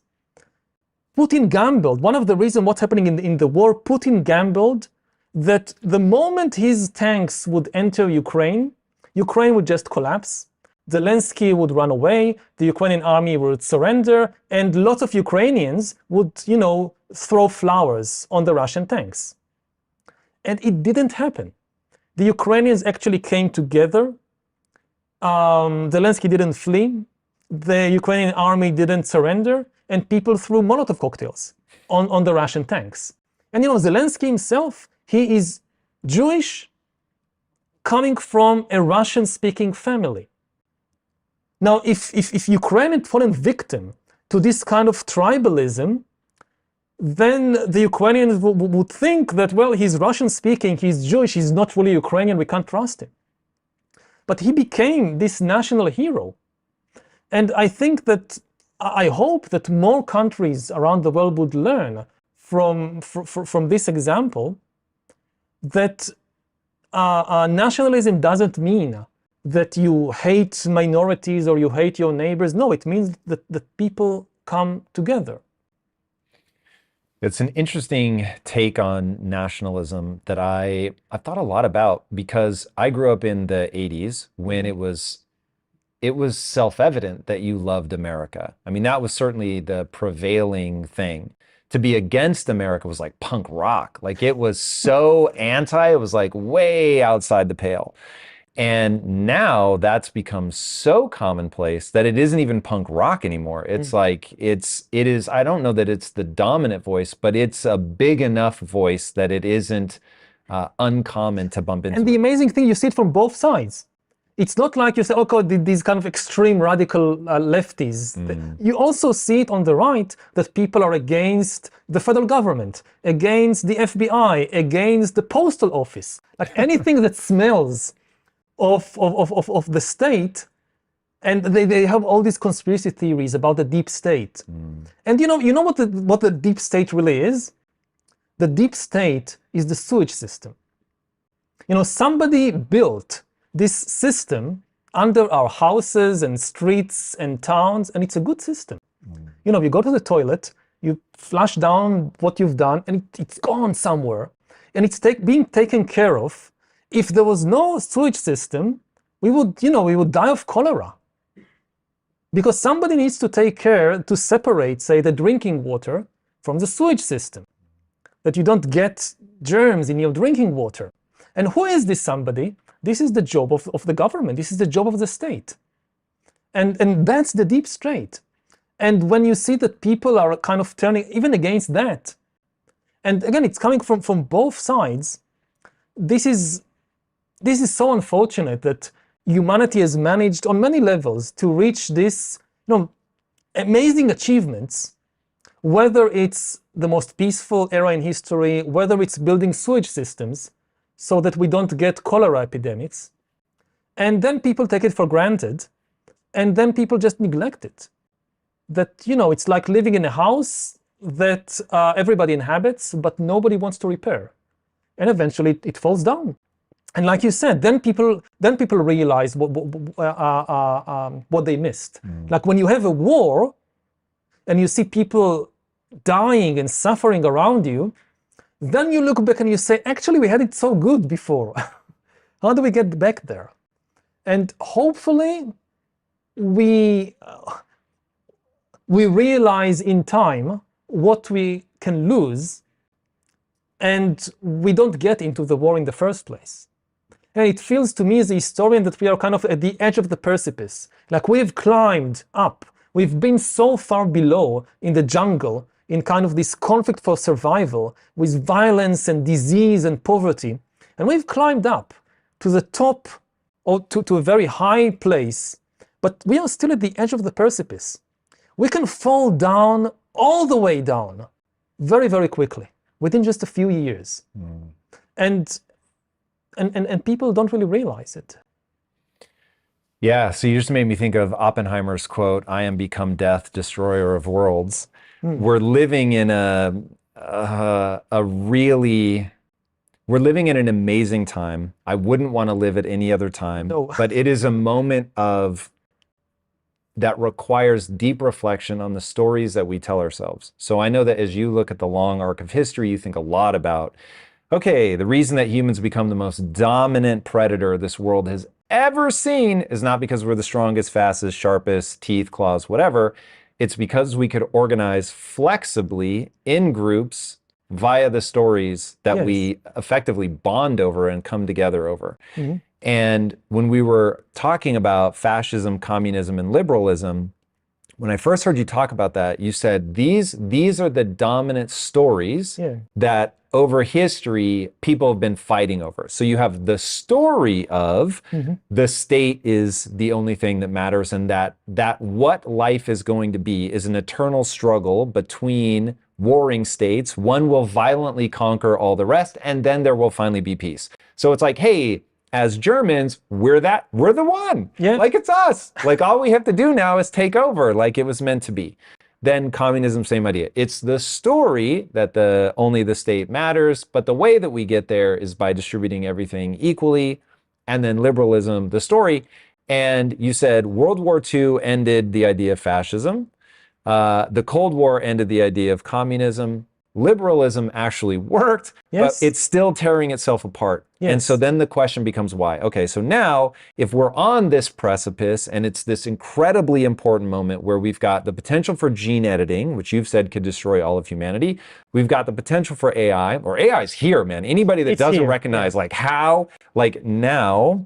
Putin gambled. One of the reasons what's happening in the war, Putin gambled that the moment his tanks would enter Ukraine, Ukraine would just collapse. Zelensky would run away, the Ukrainian army would surrender, and lots of Ukrainians would, throw flowers on the Russian tanks. And it didn't happen. The Ukrainians actually came together. Zelensky didn't flee. The Ukrainian army didn't surrender, and people threw Molotov cocktails on the Russian tanks. And Zelensky himself, he is Jewish, coming from a Russian-speaking family. Now, if Ukraine had fallen victim to this kind of tribalism, then the Ukrainians would think that, well, he's Russian-speaking, he's Jewish, he's not really Ukrainian, we can't trust him. But he became this national hero. And I think that, I hope that more countries around the world would learn from this example that nationalism doesn't mean that you hate minorities or you hate your neighbors. No, it means that people come together.
It's an interesting take on nationalism that I've thought a lot about, because I grew up in the 80s when it was self-evident that you loved America. I mean, that was certainly the prevailing thing. To be against America was like punk rock. Like, it was so anti, it was like way outside the pale. And now that's become so commonplace that it isn't even punk rock anymore. It's like, it is, I don't know that it's the dominant voice, but it's a big enough voice that it isn't uncommon to bump into.
And the amazing thing, you see it from both sides. It's not like you say, okay, these kind of extreme radical lefties. You also see it on the right, that people are against the federal government, against the FBI, against the postal office. Like anything that smells of the state, and they have all these conspiracy theories about the deep state. And you know what the deep state really is? The deep state is the sewage system. Somebody built this system under our houses and streets and towns, and it's a good system. You go to the toilet, you flush down what you've done, and it's gone somewhere, and it's being taken care of. If there was no sewage system, we would die of cholera. Because somebody needs to take care to separate, say, the drinking water from the sewage system, that you don't get germs in your drinking water. And who is this somebody? This is the job of the government. This is the job of the state. And that's the deep state. And when you see that people are kind of turning even against that, and again, it's coming from both sides, this is so unfortunate that humanity has managed on many levels to reach this, amazing achievements, whether it's the most peaceful era in history, whether it's building sewage systems so that we don't get cholera epidemics, and then people take it for granted, and then people just neglect it. That, it's like living in a house that everybody inhabits, but nobody wants to repair. And eventually it falls down. And like you said, then people realize what they missed. Like when you have a war and you see people dying and suffering around you, then you look back and you say, actually, we had it so good before. How do we get back there? And hopefully we realize in time what we can lose, and we don't get into the war in the first place. And it feels to me as a historian that we are kind of at the edge of the precipice. Like we've climbed up. We've been so far below in the jungle, in kind of this conflict for survival with violence and disease and poverty. And we've climbed up to the top, or to a very high place, but we are still at the edge of the precipice. We can fall down all the way down very, very quickly, within just a few years. And people don't really realize it.
Yeah, so you just made me think of Oppenheimer's quote, "I am become death, destroyer of worlds." We're living in we're living in an amazing time. I wouldn't want to live at any other time, but it is a moment that requires deep reflection on the stories that we tell ourselves. So I know that as you look at the long arc of history, you think a lot about, okay, the reason that humans become the most dominant predator this world has ever seen is not because we're the strongest, fastest, sharpest, teeth, claws, whatever. It's because we could organize flexibly in groups via the stories that we effectively bond over and come together over. And when we were talking about fascism, communism, and liberalism, when I first heard you talk about that, you said these are the dominant stories that over history people have been fighting over. So you have the story of the state is the only thing that matters, and that what life is going to be is an eternal struggle between warring states. One will violently conquer all the rest, and then there will finally be peace. So it's like, hey, as Germans, we're the one. Like it's us. Like all we have to do now is take over, like it was meant to be. Then communism, same idea. It's the story that only the state matters, but the way that we get there is by distributing everything equally. And then liberalism, the story. And you said World War II ended the idea of fascism. The Cold War ended the idea of communism. Liberalism actually worked, but it's still tearing itself apart. And so then the question becomes why? Okay, so now if we're on this precipice and it's this incredibly important moment where we've got the potential for gene editing, which you've said could destroy all of humanity. We've got the potential for AI, or AI is here, man. Anybody that doesn't recognize like how, like now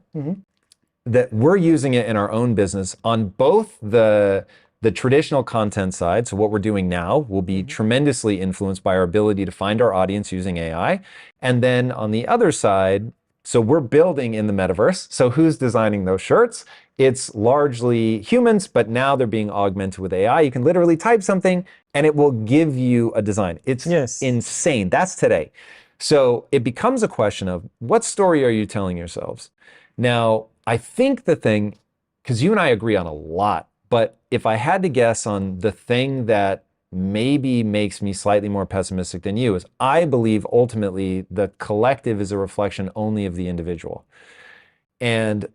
that we're using it in our own business on both the traditional content side, so what we're doing now will be tremendously influenced by our ability to find our audience using AI. And then on the other side, so we're building in the metaverse. So who's designing those shirts? It's largely humans, but now they're being augmented with AI. You can literally type something and it will give you a design. It's insane. That's today. So it becomes a question of what story are you telling yourselves? Now, I think the thing, because you and I agree on a lot, but if I had to guess on the thing that maybe makes me slightly more pessimistic than you is I believe ultimately the collective is a reflection only of the individual. And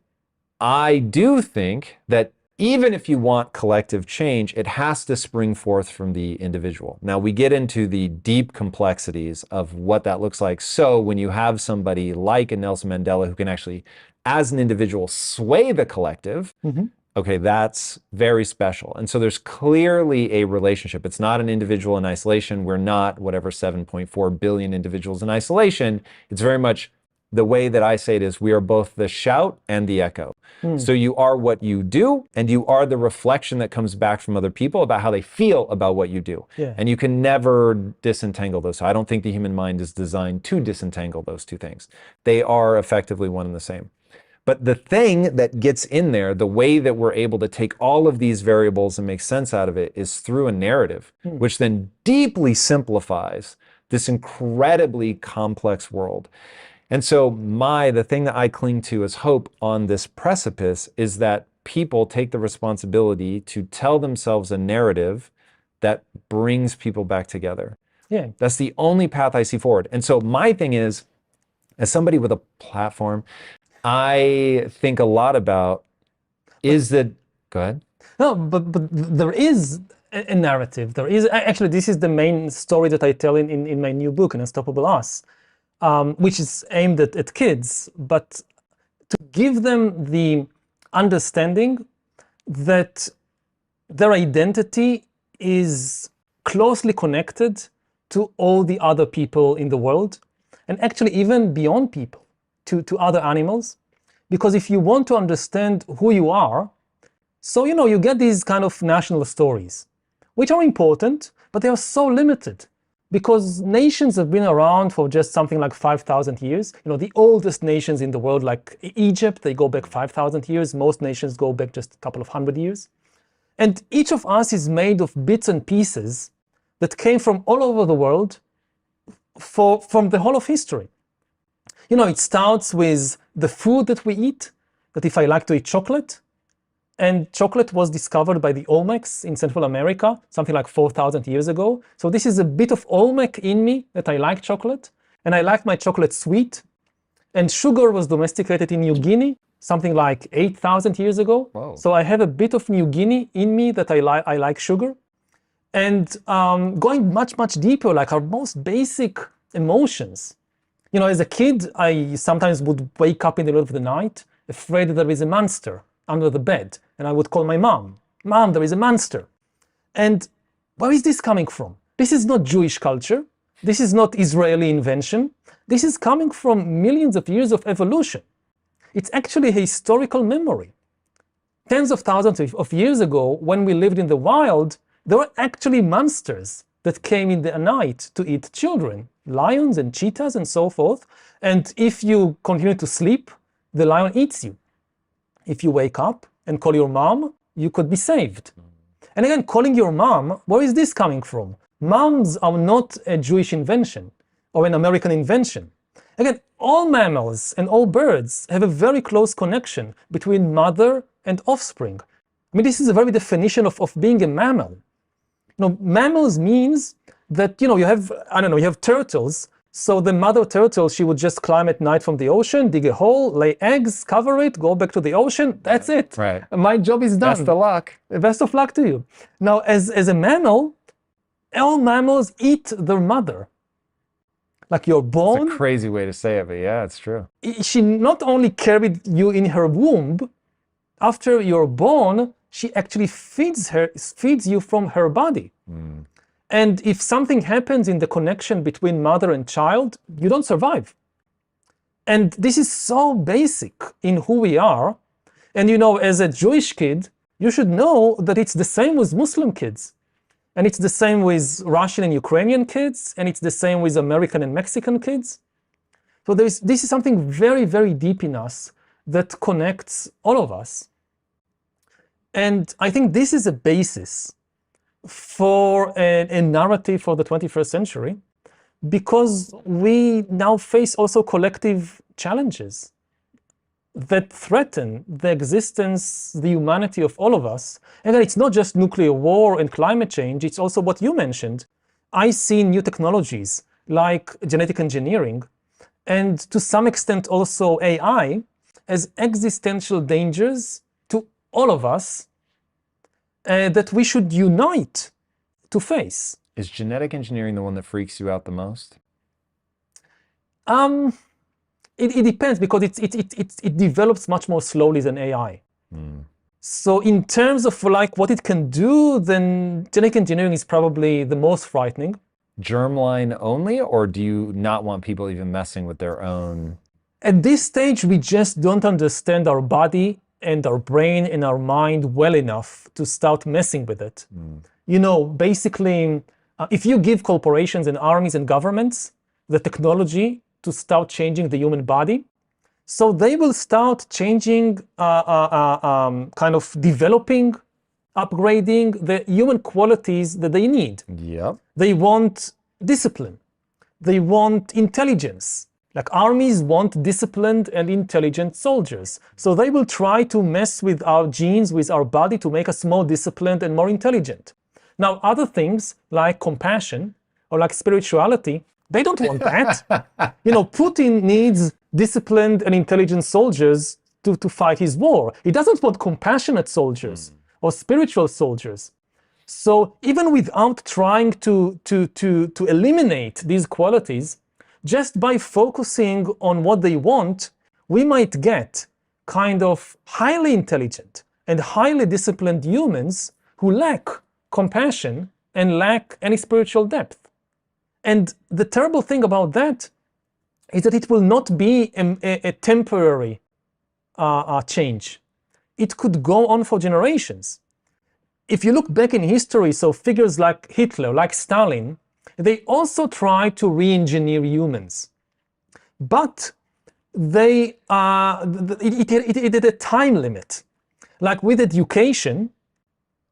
I do think that even if you want collective change, it has to spring forth from the individual. Now we get into the deep complexities of what that looks like. So when you have somebody like a Nelson Mandela who can actually, as an individual, sway the collective, okay, that's very special. And so there's clearly a relationship. It's not an individual in isolation. We're not whatever 7.4 billion individuals in isolation. It's very much the way that I say it is we are both the shout and the echo. So you are what you do, and you are the reflection that comes back from other people about how they feel about what you do.
Yeah.
And you can never disentangle those. So I don't think the human mind is designed to disentangle those two things. They are effectively one and the same. But the thing that gets in there, the way that we're able to take all of these variables and make sense out of it is through a narrative, which then deeply simplifies this incredibly complex world. And so the thing that I cling to as hope on this precipice is that people take the responsibility to tell themselves a narrative that brings people back together.
Yeah.
That's the only path I see forward. And so my thing is, as somebody with a platform, I think a lot about go ahead.
No, but there is a narrative. There is, actually, this is the main story that I tell in my new book, An Unstoppable Us, which is aimed at kids, but to give them the understanding that their identity is closely connected to all the other people in the world, and actually even beyond people, to other animals. Because if you want to understand who you are, so you get these kind of national stories, which are important, but they are so limited. Because nations have been around for just something like 5,000 years. The oldest nations in the world, like Egypt, they go back 5,000 years. Most nations go back just a couple of hundred years. And each of us is made of bits and pieces that came from all over the world from the whole of history. It starts with the food that we eat, that if I like to eat chocolate, and chocolate was discovered by the Olmecs in Central America, something like 4,000 years ago. So this is a bit of Olmec in me, that I like chocolate, and I like my chocolate sweet. And sugar was domesticated in New Guinea, something like 8,000 years ago.
Whoa.
So I have a bit of New Guinea in me that I like sugar. And going much, much deeper, like our most basic emotions. As a kid, I sometimes would wake up in the middle of the night, afraid that there is a monster under the bed. And I would call my mom, "Mom, there is a monster." And where is this coming from? This is not Jewish culture. This is not Israeli invention. This is coming from millions of years of evolution. It's actually a historical memory. Tens of thousands of years ago, when we lived in the wild, there were actually monsters that came in the night to eat children, lions and cheetahs and so forth. And if you continue to sleep, the lion eats you. If you wake up and call your mom, you could be saved. And again, calling your mom, where is this coming from? Moms are not a Jewish invention or an American invention. Again, all mammals and all birds have a very close connection between mother and offspring. I mean, this is the very definition of being a mammal. Mammals means that, you have turtles. So the mother turtle, she would just climb at night from the ocean, dig a hole, lay eggs, cover it, go back to the ocean. That's it.
Right.
My job is done.
Best of luck.
Best of luck to you. Now, as a mammal, all mammals eat their mother. Like you're born.
It's a crazy way to say it, but yeah, it's true.
She not only carried you in her womb, after you're born, she actually feeds you from her body. And if something happens in the connection between mother and child, you don't survive. And this is so basic in who we are. And as a Jewish kid, you should know that it's the same with Muslim kids. And it's the same with Russian and Ukrainian kids. And it's the same with American and Mexican kids. So this is something very, very deep in us that connects all of us. And I think this is a basis for a narrative for the 21st century, because we now face also collective challenges that threaten the existence, the humanity of all of us. And it's not just nuclear war and climate change, it's also what you mentioned. I see new technologies like genetic engineering, and to some extent also AI, as existential dangers to all of us that we should unite to face.
Is genetic engineering the one that freaks you out the most?
It depends, because it develops much more slowly than AI. So in terms of what it can do, then genetic engineering is probably the most frightening.
Germline only, or do you not want people even messing with their own?
At this stage, we just don't understand our body and our brain and our mind well enough to start messing with it. You know, basically, if you give corporations and armies and governments the technology to start changing the human body, so they will start changing, kind of developing, upgrading the human qualities that they need.
Yep.
They want discipline. They want intelligence. Like armies want disciplined and intelligent soldiers. So they will try to mess with our genes, with our body to make us more disciplined and more intelligent. Now, other things like compassion or like spirituality, they don't want that. You know, Putin needs disciplined and intelligent soldiers to fight his war. He doesn't want compassionate soldiers or spiritual soldiers. So even without trying to eliminate these qualities, just by focusing on what they want, we might get kind of highly intelligent and highly disciplined humans who lack compassion and lack any spiritual depth. And the terrible thing about that is that it will not be a temporary change. It could go on for generations. If you look back in history, so figures like Hitler, like Stalin, they also try to re-engineer humans. But it had a time limit. Like with education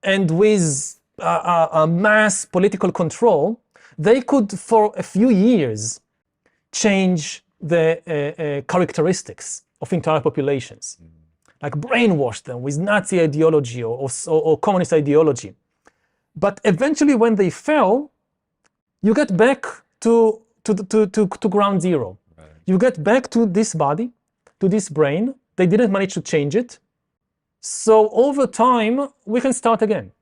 and with mass political control, they could, for a few years, change the characteristics of entire populations. Like brainwash them with Nazi ideology or communist ideology. But eventually when they fell, you get back to ground zero. Right. You get back to this body, to this brain. They didn't manage to change it. So over time, we can start again.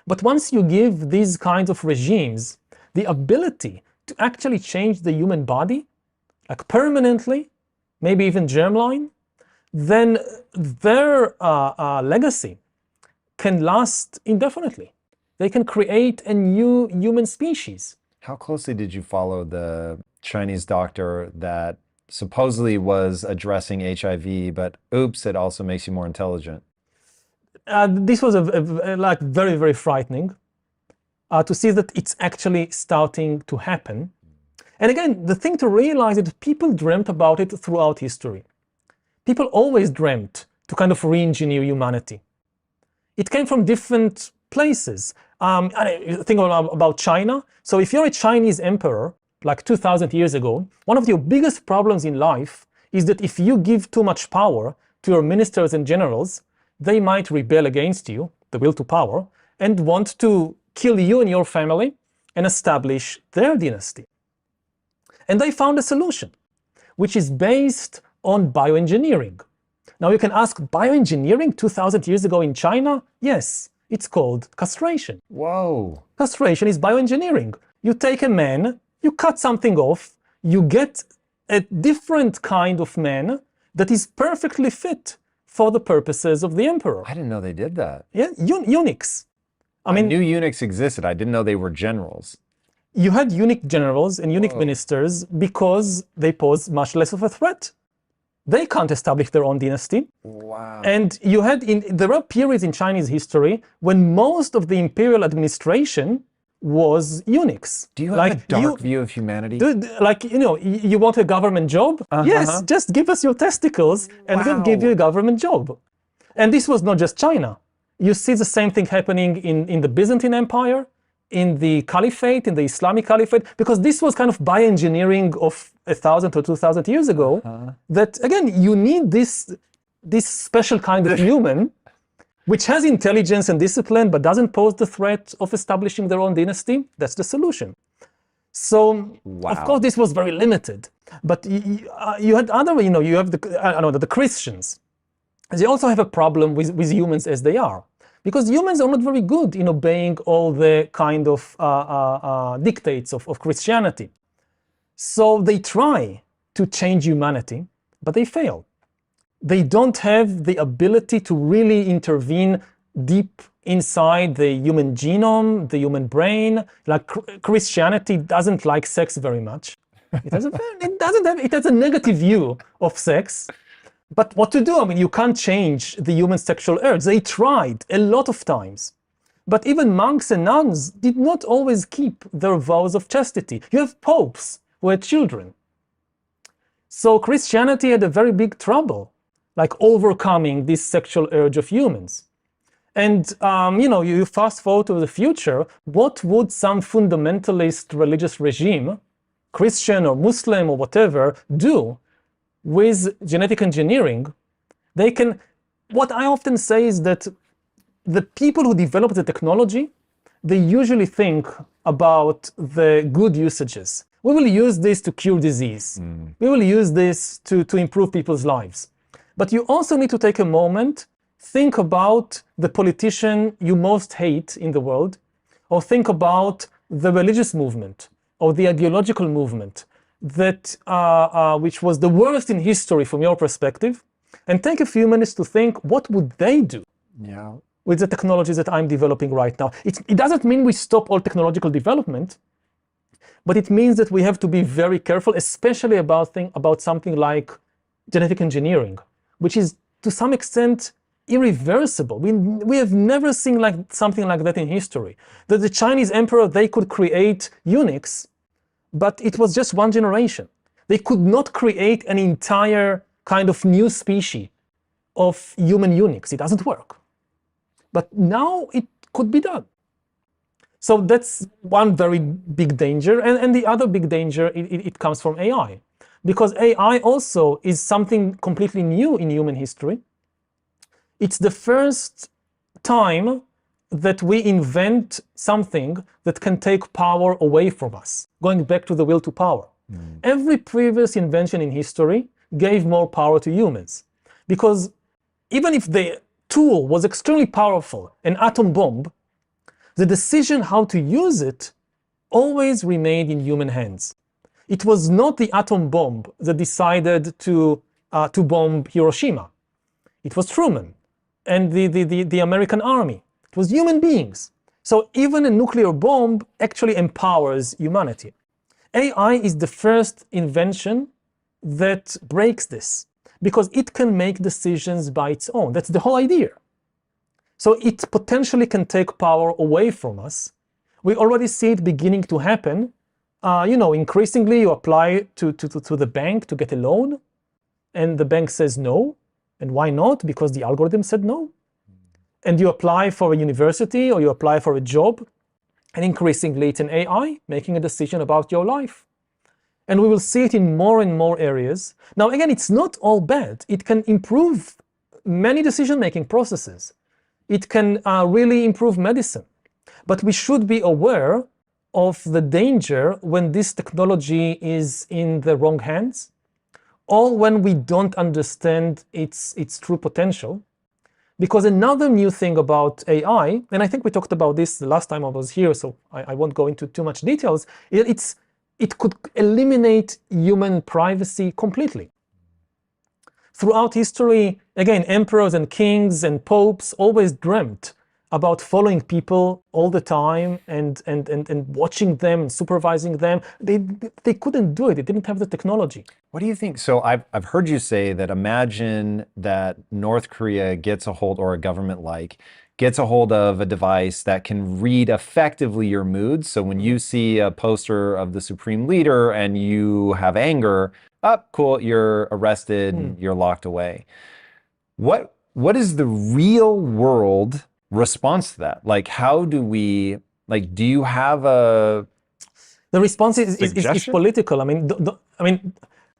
But once you give these kinds of regimes the ability to actually change the human body, like permanently, maybe even germline, then their legacy can last indefinitely. They can create a new human species.
How closely did you follow the Chinese doctor that supposedly was addressing HIV, but oops, it also makes you more intelligent?
This was like very, very frightening to see that it's actually starting to happen. And again, the thing to realize is that people dreamt about it throughout history. People always dreamt to kind of re-engineer humanity. It came from different places. Think about China. So if you're a Chinese emperor, like 2,000 years ago, one of your biggest problems in life is that if you give too much power to your ministers and generals, they might rebel against you, the will to power, and want to kill you and your family and establish their dynasty. And they found a solution, which is based on bioengineering. Now you can ask, bioengineering 2,000 years ago in China? Yes, it's called castration.
Whoa.
Castration is bioengineering. You take a man, you cut something off, you get a different kind of man that is perfectly fit for the purposes of the emperor.
I didn't know they did that.
Yeah, eunuchs.
I knew eunuchs existed. I didn't know they were generals.
You had eunuch generals and eunuch ministers because they pose much less of a threat. They can't establish their own dynasty.
Wow.
And you had there are periods in Chinese history when most of the imperial administration was eunuchs.
Do you have a dark view of humanity?
Dude, like, you want a government job? Yes, just give us your testicles and we'll give you a government job. And this was not just China. You see the same thing happening in the Byzantine Empire, in the Caliphate, in the Islamic Caliphate, because this was kind of bioengineering of 1,000 or 2,000 years ago, that again, you need this special kind of human, which has intelligence and discipline, but doesn't pose the threat of establishing their own dynasty. That's the solution. So, of course, this was very limited. But you had other, you have the Christians. They also have a problem with humans as they are. Because humans are not very good in obeying all the kind of dictates of Christianity. So they try to change humanity, but they fail. They don't have the ability to really intervene deep inside the human genome, the human brain. Like Christianity doesn't like sex very much. It has a negative view of sex. But what to do? I mean, you can't change the human sexual urge. They tried a lot of times. But even monks and nuns did not always keep their vows of chastity. You have popes who had children. So Christianity had a very big trouble, like overcoming this sexual urge of humans. And, you fast forward to the future, what would some fundamentalist religious regime, Christian or Muslim or whatever, do with genetic engineering? What I often say is that the people who develop the technology, they usually think about the good usages. We will use this to cure disease. We will use this to improve people's lives. But you also need to take a moment, think about the politician you most hate in the world, or think about the religious movement or the ideological movement that which was the worst in history from your perspective, and take a few minutes to think, what would they do with the technologies that I'm developing right now? It doesn't mean we stop all technological development, but it means that we have to be very careful, especially about something like genetic engineering, which is to some extent irreversible. We have never seen something like that in history. That the Chinese emperor, they could create eunuchs, but it was just one generation. They could not create an entire kind of new species of human eunuchs. It doesn't work. But now it could be done. So that's one very big danger. And the other big danger, it comes from AI. Because AI also is something completely new in human history. It's the first time that we invent something that can take power away from us, going back to the will to power. Every previous invention in history gave more power to humans. Because even if the tool was extremely powerful, an atom bomb, the decision how to use it always remained in human hands. It was not the atom bomb that decided to bomb Hiroshima. It was Truman and the American army. It was human beings. So even a nuclear bomb actually empowers humanity. AI is the first invention that breaks this, because it can make decisions by its own. That's the whole idea. So it potentially can take power away from us. We already see it beginning to happen. Increasingly you apply to the bank to get a loan, and the bank says no. And why not? Because the algorithm said no. And you apply for a university or you apply for a job, and increasingly it's an AI making a decision about your life. And we will see it in more and more areas. Now, again, it's not all bad. It can improve many decision-making processes. It can really improve medicine. But we should be aware of the danger when this technology is in the wrong hands, or when we don't understand its true potential. Because another new thing about AI, and I think we talked about this the last time I was here, so I won't go into too much details, it could eliminate human privacy completely. Throughout history, again, emperors and kings and popes always dreamt about following people all the time and watching them and supervising them. They couldn't do it. They didn't have the technology.
What do you think? So I've heard you say that imagine that North Korea gets a hold, or a government gets a hold of a device that can read effectively your moods. So when you see a poster of the supreme leader and you have anger, cool, you're arrested, you're locked away. What is the real world response to that? Like, how do we, do you have a
The response is political.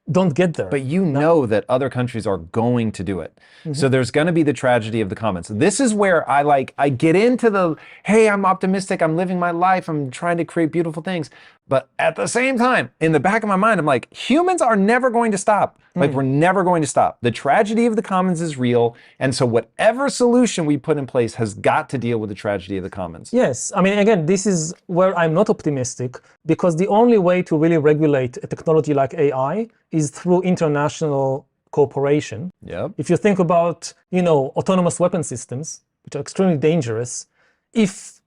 Don't get there.
But you know that other countries are going to do it. So there's going to be the tragedy of the commons. This is where I get into the, hey, I'm optimistic, I'm living my life, I'm trying to create beautiful things. But at the same time, in the back of my mind, I'm like, humans are never going to stop. We're never going to stop. The tragedy of the commons is real. And so whatever solution we put in place has got to deal with the tragedy of the commons.
Yes. Again, this is where I'm not optimistic, because the only way to really regulate a technology like AI is through international cooperation.
Yep.
If you think about, autonomous weapon systems, which are extremely dangerous, if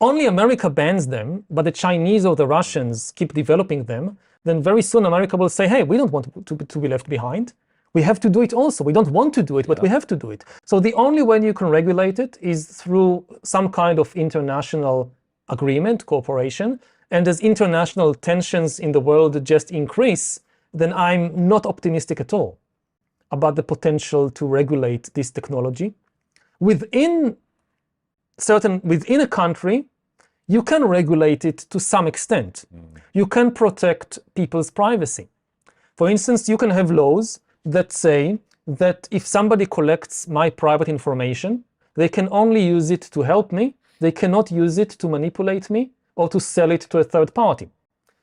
only America bans them, but the Chinese or the Russians keep developing them, then very soon America will say, hey, we don't want to be left behind. We have to do it also. We don't want to do it, but we have to do it. So the only way you can regulate it is through some kind of international agreement, cooperation. And as international tensions in the world just increase, then I'm not optimistic at all about the potential to regulate this technology. Within a country, you can regulate it to some extent. You can protect people's privacy. For instance, you can have laws that say that if somebody collects my private information, they can only use it to help me. They cannot use it to manipulate me or to sell it to a third party.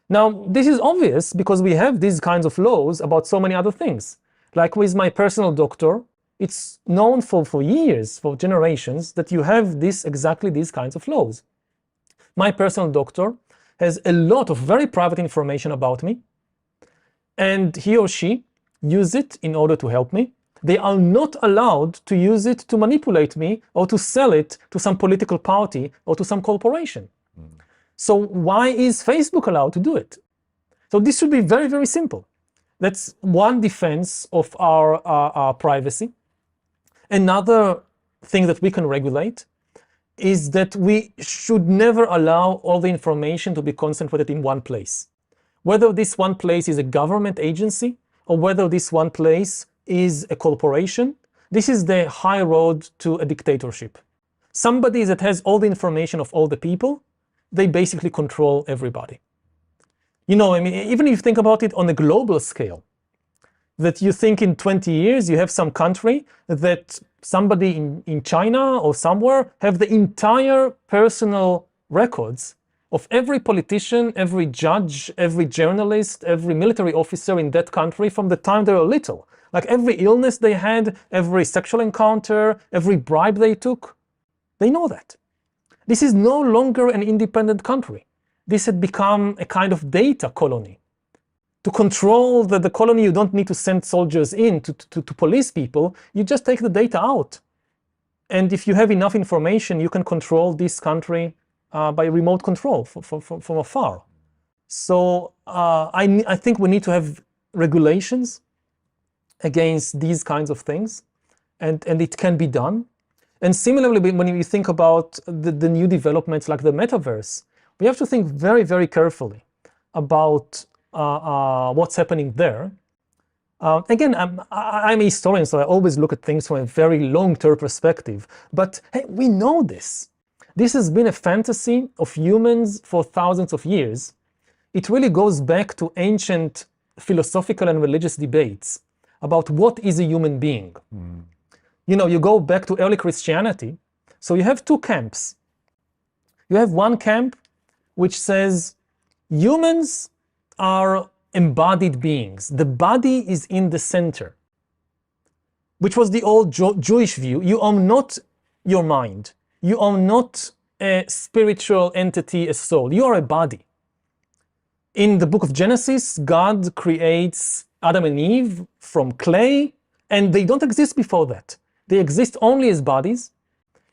Now, this is obvious because we have these kinds of laws about so many other things. Like with my personal doctor, it's known for years, for generations, that you have exactly these kinds of laws. My personal doctor has a lot of very private information about me, and he or she use it in order to help me. They are not allowed to use it to manipulate me or to sell it to some political party or to some corporation. So why is Facebook allowed to do it? So this should be very, very simple. That's one defense of our privacy. Another thing that we can regulate is that we should never allow all the information to be concentrated in one place. Whether this one place is a government agency or whether this one place is a corporation, this is the high road to a dictatorship. Somebody that has all the information of all the people, they basically control everybody. You know, I mean, even if you think about it on a global scale, that you think in 20 years you have some country that somebody in China or somewhere have the entire personal records of every politician, every judge, every journalist, every military officer in that country from the time they were little. Like every illness they had, every sexual encounter, every bribe they took, they know that. This is no longer an independent country. This had become a kind of data colony. To control the colony, you don't need to send soldiers in to police people. You just take the data out. And if you have enough information, you can control this country by remote control from afar. So I think we need to have regulations against these kinds of things, and it can be done. And similarly, when you think about the new developments like the metaverse, we have to think very, very carefully about what's happening there. Again, I'm a historian, so I always look at things from a very long-term perspective. But hey, we know this. This has been a fantasy of humans for thousands of years. It really goes back to ancient philosophical and religious debates about what is a human being. You know, you go back to early Christianity, so you have two camps. You have one camp which says humans are embodied beings. The body is in the center, which was the old Jewish view. You own not your mind. You own not a spiritual entity, a soul. You are a body. In the book of Genesis, God creates Adam and Eve from clay, and they don't exist before that. They exist only as bodies.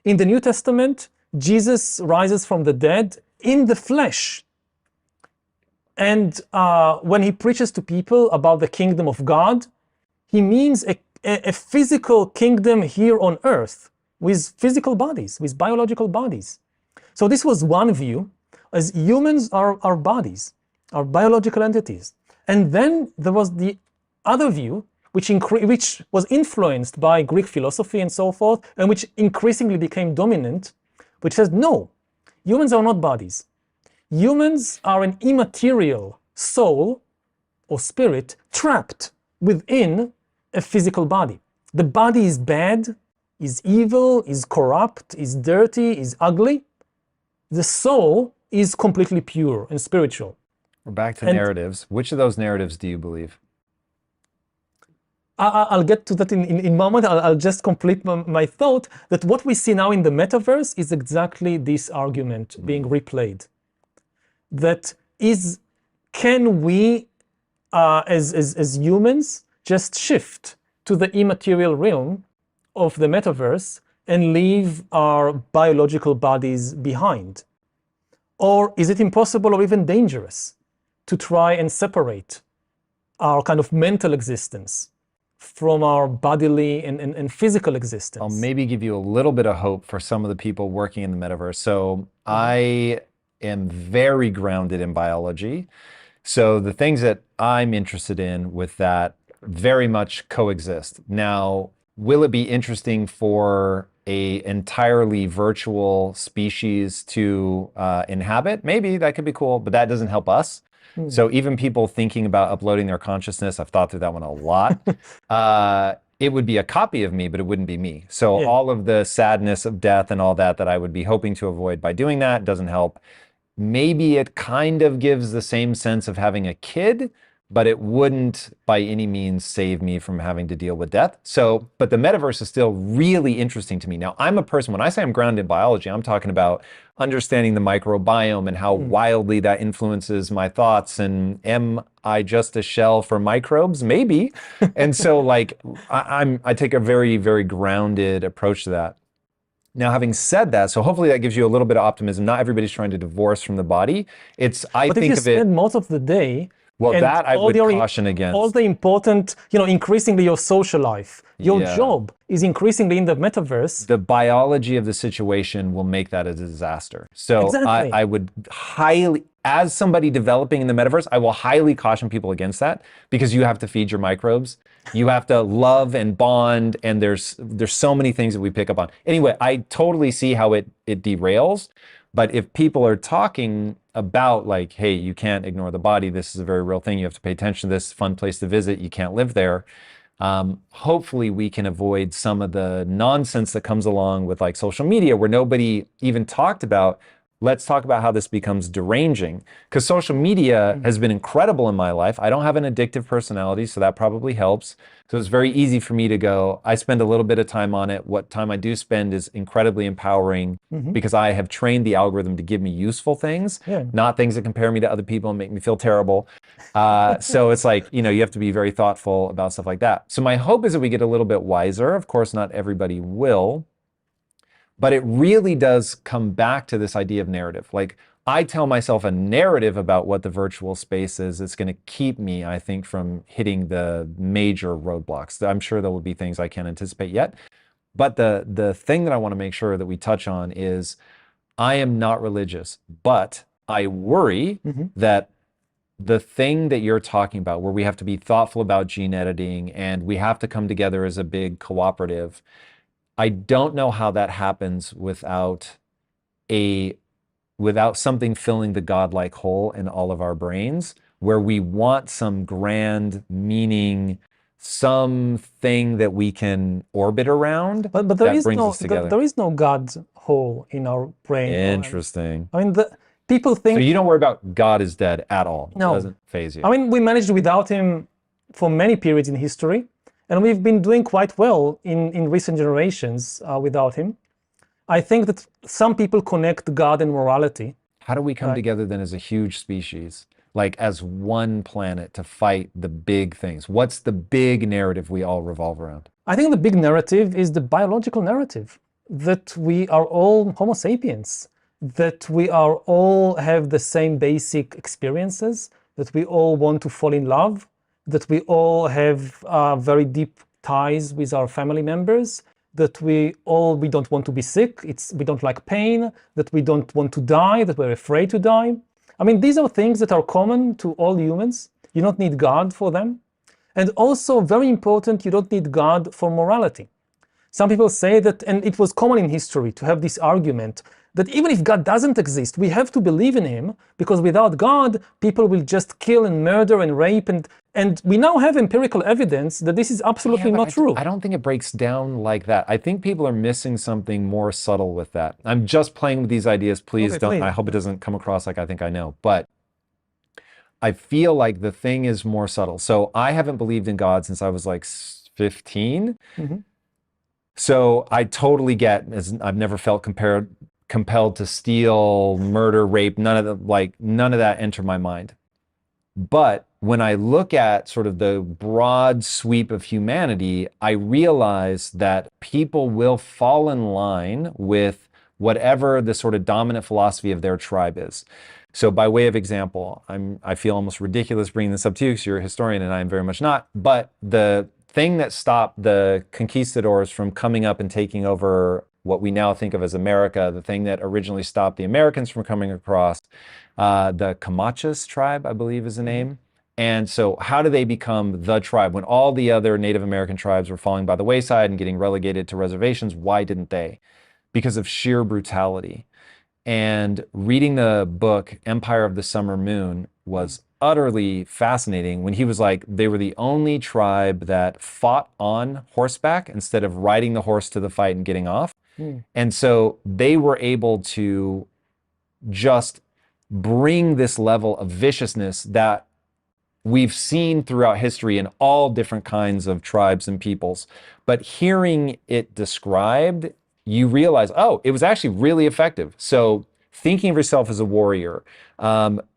In the New Testament, Jesus rises from the dead in the flesh. And when he preaches to people about the kingdom of God, he means a physical kingdom here on earth with physical bodies, with biological bodies. So this was one view, as humans are bodies, are biological entities. And then there was the other view, which was influenced by Greek philosophy and so forth, and which increasingly became dominant, which says, no, humans are not bodies. Humans are an immaterial soul or spirit trapped within a physical body. The body is bad, is evil, is corrupt, is dirty, is ugly. The soul is completely pure and spiritual.
We're back to narratives. Which of those narratives do you believe?
I'll get to that in a moment. I'll just complete my thought that what we see now in the metaverse is exactly this argument being replayed. That is, can we, as humans, just shift to the immaterial realm of the metaverse and leave our biological bodies behind? Or is it impossible or even dangerous to try and separate our kind of mental existence from our bodily and physical existence?
I'll maybe give you a little bit of hope for some of the people working in the metaverse. So I am very grounded in biology. So the things that I'm interested in with that very much coexist. Now, will it be interesting for a entirely virtual species to inhabit? Maybe that could be cool, but that doesn't help us. So even people thinking about uploading their consciousness, I've thought through that one a lot. It would be a copy of me, but it wouldn't be me. So all of the sadness of death and all that I would be hoping to avoid by doing that doesn't help. Maybe it kind of gives the same sense of having a kid, but it wouldn't by any means save me from having to deal with death. So, but the metaverse is still really interesting to me. Now, I'm a person, when I say I'm grounded in biology, I'm talking about understanding the microbiome and how wildly that influences my thoughts. And am I just a shell for microbes? Maybe. And so like, I take a very, very grounded approach to that. Now, having said that, so hopefully that gives you a little bit of optimism. Not everybody's trying to divorce from the body. I
but
think
if you
of it.
spend most of the day,
Well,
and
that I would caution against.
All the important, increasingly your social life, your job is increasingly in the metaverse.
The biology of the situation will make that a disaster. So
Exactly.
I would highly, as somebody developing in the metaverse, I will highly caution people against that, because you have to feed your microbes. You have to love and bond, and there's so many things that we pick up on. Anyway, I totally see how it derails. But if people are talking about like, hey, you can't ignore the body, this is a very real thing, you have to pay attention to this, fun place to visit, you can't live there. Hopefully we can avoid some of the nonsense that comes along with like social media, where nobody even talked about, let's talk about how this becomes deranging. Because social media has been incredible in my life. I don't have an addictive personality, so that probably helps. So it's very easy for me to go, I spend a little bit of time on it. What time I do spend is incredibly empowering, because I have trained the algorithm to give me useful things, not things that compare me to other people and make me feel terrible. So it's like, you have to be very thoughtful about stuff like that. So my hope is that we get a little bit wiser. Of course, not everybody will. But it really does come back to this idea of narrative. Like, I tell myself a narrative about what the virtual space is. It's going to keep me, I think, from hitting the major roadblocks. I'm sure there will be things I can't anticipate yet. But the thing that I want to make sure that we touch on is, I am not religious, but I worry that the thing that you're talking about, where we have to be thoughtful about gene editing and we have to come together as a big cooperative, I don't know how that happens without something filling the godlike hole in all of our brains, where we want some grand meaning, something that we can orbit around.
But there is
there
is no God hole in our brain.
Interesting.
I mean, people think.
So you don't worry about God is dead at all.
No.
It doesn't faze you.
I mean, we managed without him for many periods in history. And we've been doing quite well in recent generations without him. I think that some people connect God and morality.
How do we come together then as a huge species, like as one planet, to fight the big things? What's the big narrative we all revolve around?
I think the big narrative is the biological narrative, that we are all Homo sapiens, that we are all have the same basic experiences, that we all want to fall in love, that we all have very deep ties with our family members, that we don't want to be sick, we don't like pain, that we don't want to die, that we're afraid to die. I mean, these are things that are common to all humans. You don't need God for them. And also, very important, you don't need God for morality. Some people say that, and it was common in history to have this argument, that even if God doesn't exist, we have to believe in him, because without God, people will just kill and murder and rape. And we now have empirical evidence that this is absolutely not true.
I don't think it breaks down like that. I think people are missing something more subtle with that. I'm just playing with these ideas. Please don't. I hope it doesn't come across like I think I know. But I feel like the thing is more subtle. So I haven't believed in God since I was like 15. So I totally get, as I've never felt compelled to steal, murder, rape, none of that entered my mind. But when I look at sort of the broad sweep of humanity, I realize that people will fall in line with whatever the sort of dominant philosophy of their tribe is. So by way of example, I feel almost ridiculous bringing this up to you because you're a historian and I'm very much not, but the thing that stopped the conquistadors from coming up and taking over what we now think of as America, the thing that originally stopped the Americans from coming across, the Camachas tribe, I believe is the name. And so how do they become the tribe? When all the other Native American tribes were falling by the wayside and getting relegated to reservations, why didn't they? Because of sheer brutality. And reading the book Empire of the Summer Moon was utterly fascinating when he was like, they were the only tribe that fought on horseback instead of riding the horse to the fight and getting off. And so they were able to just bring this level of viciousness that we've seen throughout history in all different kinds of tribes and peoples. But hearing it described, you realize, oh, it was actually really effective. So thinking of yourself as a warrior,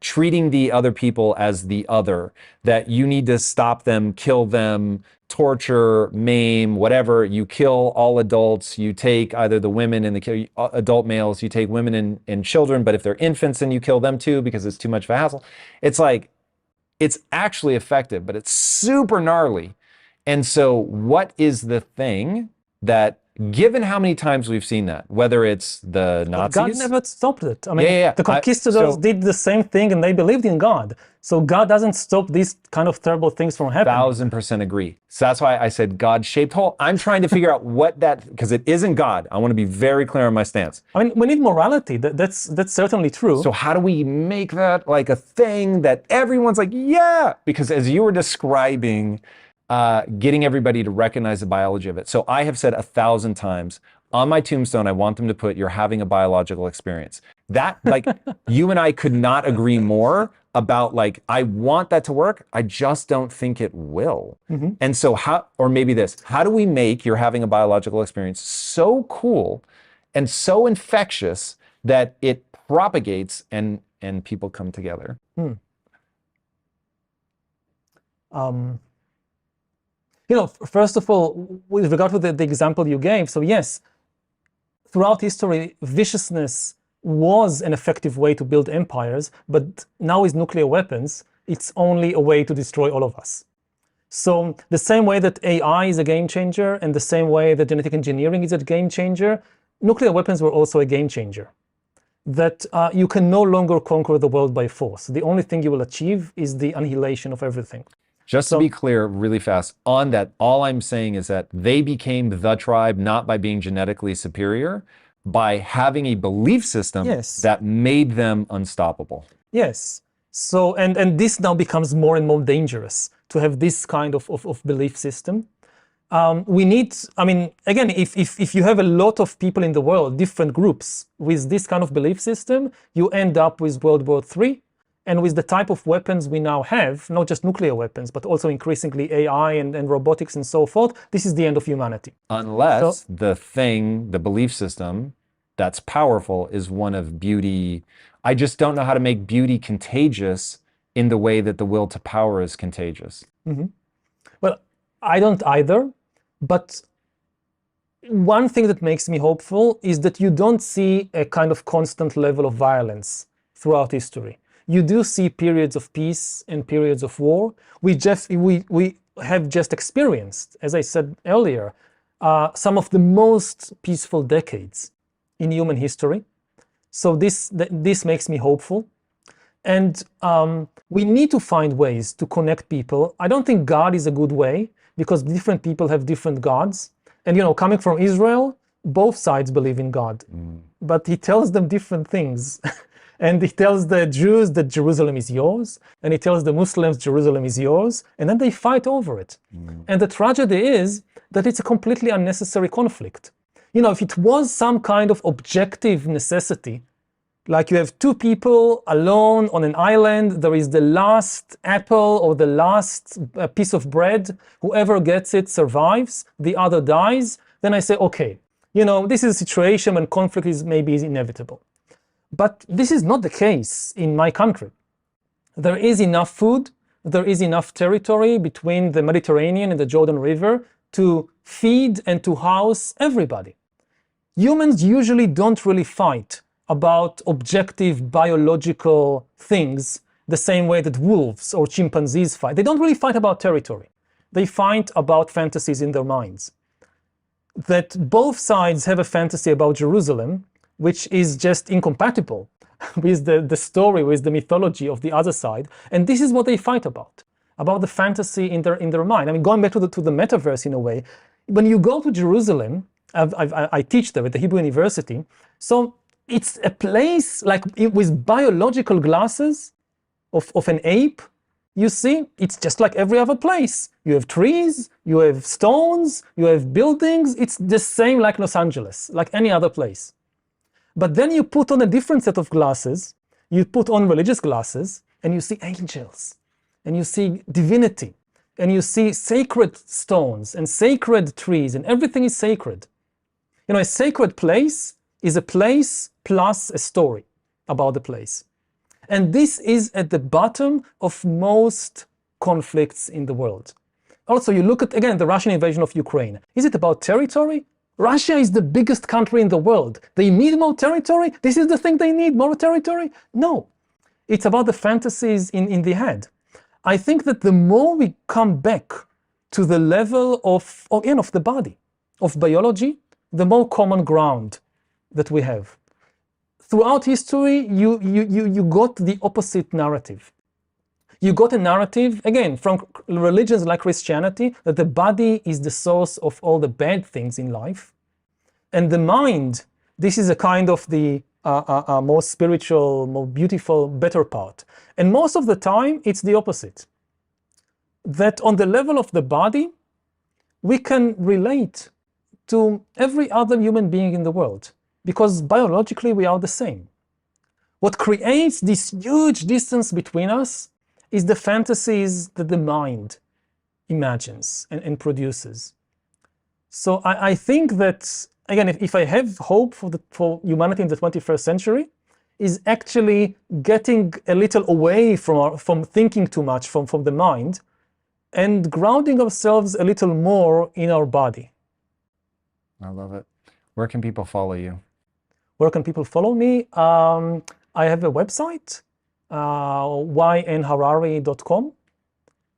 treating the other people as the other, that you need to stop them, kill them, torture, maim, whatever. You kill all adults. You take either the women and the adult males, you take women and children, but if they're infants, then you kill them too because it's too much of a hassle. It's like, it's actually effective, but it's super gnarly. And so what is the thing that, given how many times we've seen that, whether it's the Nazis.
God never stopped it. I mean, the conquistadors did the same thing and they believed in God. So God doesn't stop these kind of terrible things from happening.
1000% agree. So that's why I said God-shaped hole. I'm trying to figure out what that, because it isn't God. I want to be very clear on my stance.
I mean, we need morality. That's certainly true.
So how do we make that like a thing that everyone's like, yeah? Because as you were describing, getting everybody to recognize the biology of it. So I have said 1,000 times on my tombstone, I want them to put, you're having a biological experience. That, like, you and I could not agree more about, like, I want that to work. I just don't think it will. And so how, or maybe this, how do we make you're having a biological experience so cool and so infectious that it propagates and people come together?
You know, first of all, with regard to the example you gave, so yes, throughout history, viciousness was an effective way to build empires, but now with nuclear weapons, it's only a way to destroy all of us. So the same way that AI is a game changer and the same way that genetic engineering is a game changer, nuclear weapons were also a game changer. That you can no longer conquer the world by force. The only thing you will achieve is the annihilation of everything.
Just to be clear really fast on that, all I'm saying is that they became the tribe not by being genetically superior, by having a belief system that made them unstoppable.
Yes. So, and this now becomes more and more dangerous to have this kind of belief system. We need, I mean, again, if you have a lot of people in the world, different groups with this kind of belief system, you end up with World War III. And with the type of weapons we now have, not just nuclear weapons, but also increasingly AI and robotics and so forth, this is the end of humanity.
Unless the thing, the belief system that's powerful is one of beauty. I just don't know how to make beauty contagious in the way that the will to power is contagious.
Well, I don't either, but one thing that makes me hopeful is that you don't see a kind of constant level of violence throughout history. You do see periods of peace and periods of war. We have just experienced, as I said earlier, some of the most peaceful decades in human history. So this makes me hopeful. And we need to find ways to connect people. I don't think God is a good way because different people have different gods. And, you know, coming from Israel, both sides believe in God, but he tells them different things. And he tells the Jews that Jerusalem is yours, and he tells the Muslims Jerusalem is yours, and then they fight over it. And the tragedy is that it's a completely unnecessary conflict. You know, if it was some kind of objective necessity, like you have two people alone on an island, there is the last apple or the last piece of bread, whoever gets it survives, the other dies, then I say, okay, you know, this is a situation when conflict is maybe inevitable. But this is not the case in my country. There is enough food, there is enough territory between the Mediterranean and the Jordan River to feed and to house everybody. Humans usually don't really fight about objective biological things the same way that wolves or chimpanzees fight. They don't really fight about territory. They fight about fantasies in their minds. That both sides have a fantasy about Jerusalem, which is just incompatible with the story, with the mythology of the other side. And this is what they fight about the fantasy in their mind. I mean, going back to the metaverse in a way, when you go to Jerusalem, I teach there at the Hebrew University, so it's a place like with biological glasses of an ape. You see, it's just like every other place. You have trees, you have stones, you have buildings. It's the same like Los Angeles, like any other place. But then you put on a different set of glasses, you put on religious glasses, and you see angels, and you see divinity, and you see sacred stones and sacred trees, and everything is sacred. You know, a sacred place is a place plus a story about the place. And this is at the bottom of most conflicts in the world. Also, you look at, again, the Russian invasion of Ukraine. Is it about territory? Russia is the biggest country in the world. They need more territory? This is the thing they need, more territory? No. It's about the fantasies in the head. I think that the more we come back to the level of the body, of biology, the more common ground that we have. Throughout history, you got the opposite narrative. You got a narrative, again, from religions like Christianity, that the body is the source of all the bad things in life. And the mind, this is a kind of the more spiritual, more beautiful, better part. And most of the time, it's the opposite. That on the level of the body, we can relate to every other human being in the world, because biologically we are the same. What creates this huge distance between us is the fantasies that the mind imagines and produces. So I think that, again, if I have hope for humanity in the 21st century, is actually getting a little away from thinking too much from the mind and grounding ourselves a little more in our body.
I love it. Where can people follow you?
Where can people follow me? I have a website, ynharari.com.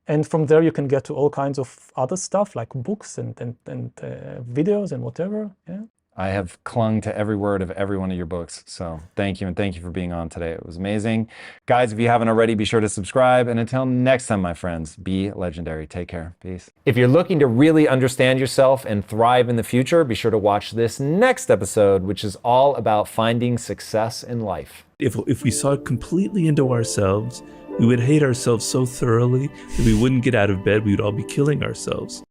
And from there you can get to all kinds of other stuff like books and videos and whatever. Yeah.
I have clung to every word of every one of your books. So thank you, and thank you for being on today. It was amazing. Guys, if you haven't already, be sure to subscribe. And until next time, my friends, be legendary. Take care. Peace. If you're looking to really understand yourself and thrive in the future, be sure to watch this next episode, which is all about finding success in life.
If we saw completely into ourselves, we would hate ourselves so thoroughly that we wouldn't get out of bed. We would all be killing ourselves.